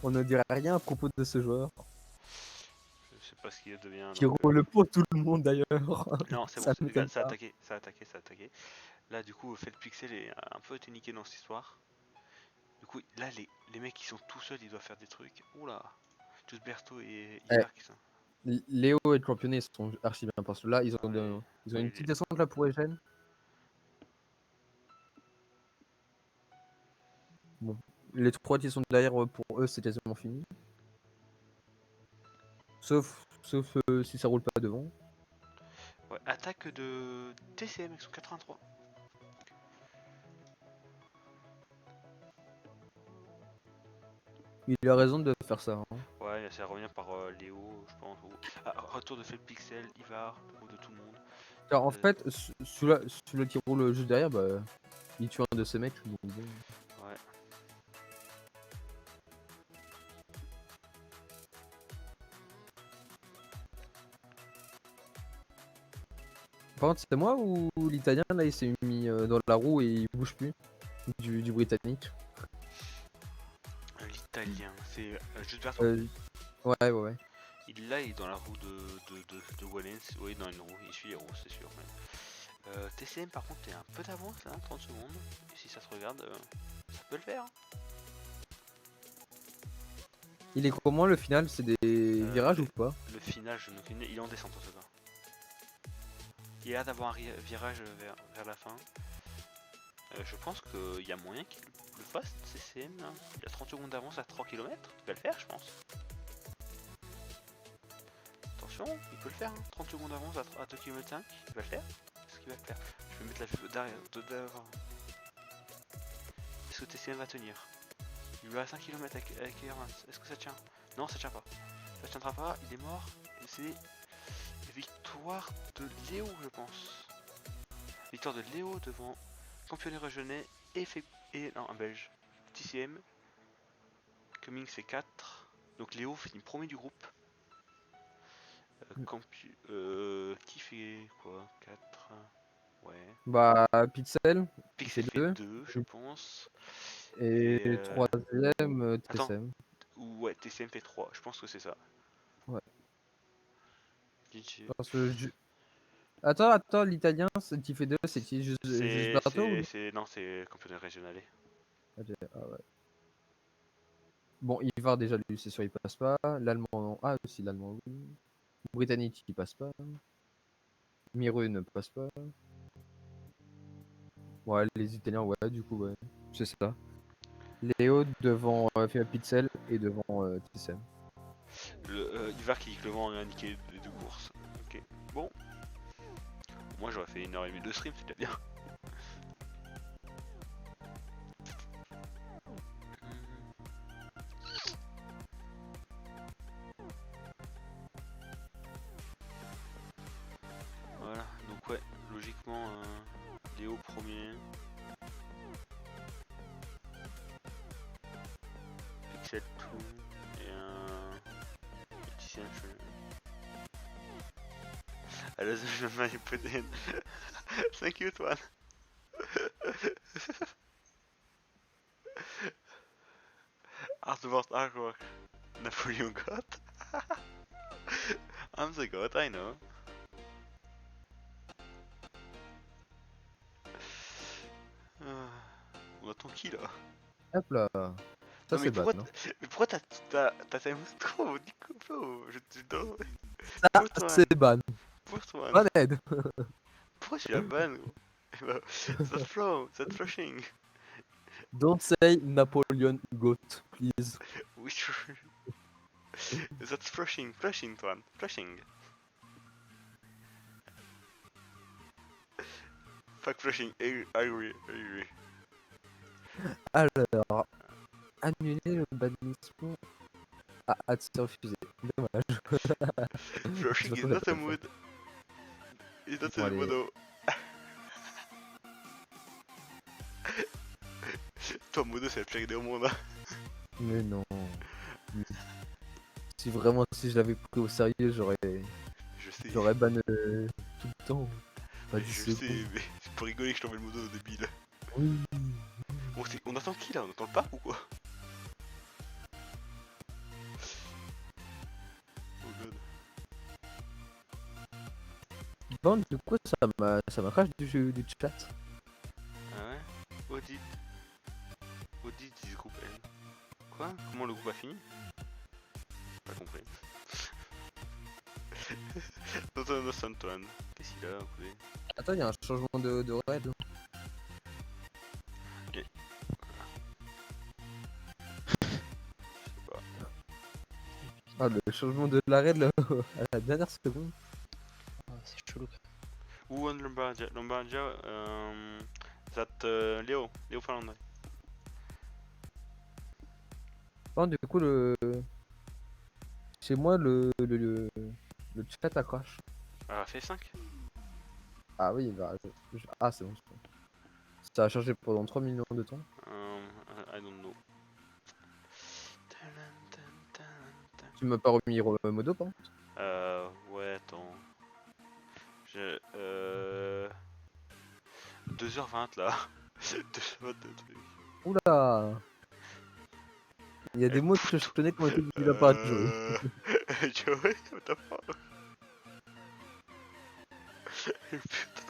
S2: On ne dirait rien à propos de ce joueur.
S1: Je sais pas ce qu'il devient.
S2: Qui
S1: Donc,
S2: roule pour tout le monde d'ailleurs.
S1: non, c'est bon,
S2: Ça
S1: regarde,
S2: m'étonne
S1: ça a
S2: pas.
S1: attaqué, ça a attaqué, ça a attaqué. Là, du coup, Fait Pixel est un peu été niqué dans cette histoire. Du coup, là, les mecs qui sont tout seuls, ils doivent faire des trucs. Oula, tous Berthaud et Ivar qui sont.
S2: Léo et le championnet sont archi bien parce que là, ils ont,
S1: Ouais.
S2: ils ont
S1: Oui,
S2: une petite descente là pour Eugène. Bon, les trois qui sont derrière, pour eux, c'est quasiment fini. Sauf si ça roule pas devant.
S1: Ouais, attaque de TCM avec son 83.
S2: Il a raison de faire ça. Hein.
S1: Ouais, ça revient par Léo, je pense. Retour de Fait Pixel, Ivar, ou de tout le monde.
S2: Car en fait, celui qui roule juste derrière, bah, il tue un de ces mecs. Donc bon.
S1: Ouais.
S2: Par contre, c'est moi ou l'italien là, il s'est mis dans la roue et il bouge plus du britannique.
S1: L'italien, c'est juste Bertrand.
S2: Ouais.
S1: Il est dans la roue de Wallens. Oui, dans une roue, il suit les roues, c'est sûr. Même. TCM, par contre, t'es un peu d'avance, hein, 30 secondes. Et si ça se regarde, ça peut le faire.
S2: Il est comment le final? C'est des virages ou pas?
S1: Le final, je me connais, il est en descente en tout cas. Il a l'air d'avoir un virage vers la fin. Je pense qu'il y a moyen qu'il le fasse, TCM. Là. Il a 30 secondes d'avance à 3 km. Il va le faire, je pense. Attention, il peut le faire. Hein. 30 secondes d'avance à 2 km 5. Il va le faire. Est-ce qu'il va le faire? Je vais mettre la vue derrière. Est-ce que TCM va tenir? Il lui reste 1 km avec Hermans. Est-ce que ça tient? Non, ça tient pas. Ça tiendra pas. Il est mort. Et c'est victoire de Léo, je pense. Victoire de Léo devant Championnet régionais et non, un belge. TCM. Cummings fait 4. Donc Léo finit premier du groupe. Qui fait quoi? 4. Ouais.
S2: Bah, Pixel,
S1: Pixel
S2: c'est
S1: fait
S2: 2.
S1: 2, je pense.
S2: Et
S1: Et
S2: troisième,
S1: attends.
S2: TSM.
S1: Ouais, TCM fait 3. Je pense que c'est ça.
S2: Ouais.
S1: DJ.
S2: Parce que Attends, l'italien qui fait 2, c'est qui? Juste Berto ou...
S1: Non, c'est Championnat régional.
S2: Ah ouais. Bon, Ivar déjà lui, c'est sûr, il passe pas. L'allemand, non. Ah, si, l'allemand, oui. Britannique, il passe pas. Miru ne passe pas. Ouais, les Italiens, ouais, du coup, ouais. C'est ça. Léo devant Pixel et devant TSM.
S1: Ivar qui dit que le vent a indiqué les deux courses. Ok. Bon. Moi j'aurais fait 1h30 de stream, c'est déjà bien. Voilà, donc ouais, logiquement Léo premier. Pixel 2 et un petit Alors je vais put in. Thank you Antoine. Artwork artwork. Napoleon God. I'm the god, I know. On attend qui là?
S2: Hop là. Ça
S1: Non,
S2: c'est ban. Hein.
S1: mais pourquoi t'as fait trop Nico, je te donne
S2: Ça
S1: pour toi,
S2: c'est ban.
S1: pour toi.
S2: Banned.
S1: Pourquoi tu la bannes gros? That's flow, that's flushing.
S2: Don't say Napoleon goat, please.
S1: Oui, that's flushing, flushing, Toine, flushing. Fuck flushing, I agree, I agree.
S2: Alors, annuler le bannissement. Ah, c'est refusé. Dommage.
S1: Flushing
S2: C'est
S1: is
S2: pas
S1: not
S2: ça,
S1: a mood. It's not
S2: Bon,
S1: a
S2: allez.
S1: modo. Toi, modo, c'est la pire idée au monde. Hein.
S2: Mais non. Mais si vraiment, si je l'avais pris au sérieux,
S1: Je sais,
S2: j'aurais ban tout le temps. Pas 10
S1: je sais,
S2: secondes.
S1: mais c'est pour rigoler que je t'envoie le modo, débile.
S2: Oui.
S1: On attend qui là? On attend le parc ou quoi? Oh god.
S2: Bon, du coup, ça m'a crash du chat.
S1: Ah ouais? Audit. Audit is groupe N. Quoi? Comment le groupe a fini? Pas compris. Dans un innocent Antoine. Qu'est-ce qu'il a, écoutez?
S2: Attends, il y a un changement de raid.
S1: Je sais pas.
S2: Ah, le changement de la raid là, à la dernière seconde.
S3: Ah, c'est chelou. Quoi.
S1: Who won Lombardia? Lombardia, that Léo Finlandais.
S2: Bon, du coup, chez moi, le chat a crash.
S1: Ah, fait 5.
S2: Ah oui, bah, ah, c'est bon. Ça a chargé pendant 3 millions de temps.
S1: I don't know.
S2: Tu m'as pas remis modo, par contre.
S1: Ouais, attends. J'ai 2h20 là. 2h20 de trucs.
S2: Oula. Il y a des mots que je connais qui ont été dit là par Joey.
S1: Joey, what the fuck? Putain.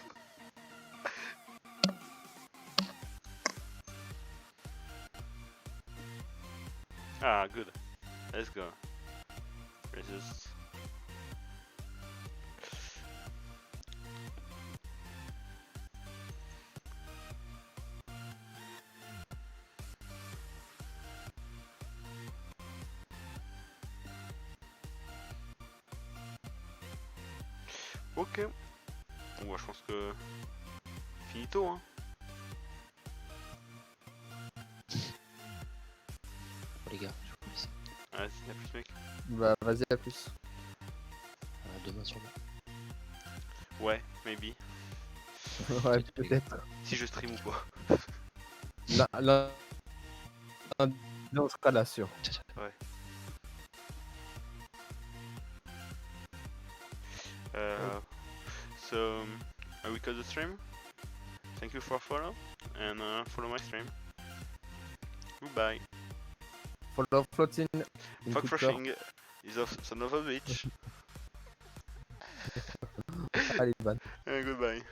S1: Ah, good. Let's go. Resist. Ok. Bon, bah, je pense que... Finito, hein.
S3: Bon, les gars, je vous laisse.
S1: Ouais, c'est la plus, mec.
S2: Bah, vas-y, à plus.
S3: Demain sûrement.
S1: Ouais, maybe.
S2: Ouais, peut-être.
S1: Si je stream ou pas.
S2: Là, on sera là, sûr.
S1: Ouais. So, I will cut the stream. Thank you for follow and follow my stream. Goodbye.
S2: Follow floating.
S1: Fuck flushing is a son of a bitch.
S2: Allez, ban.
S1: Goodbye.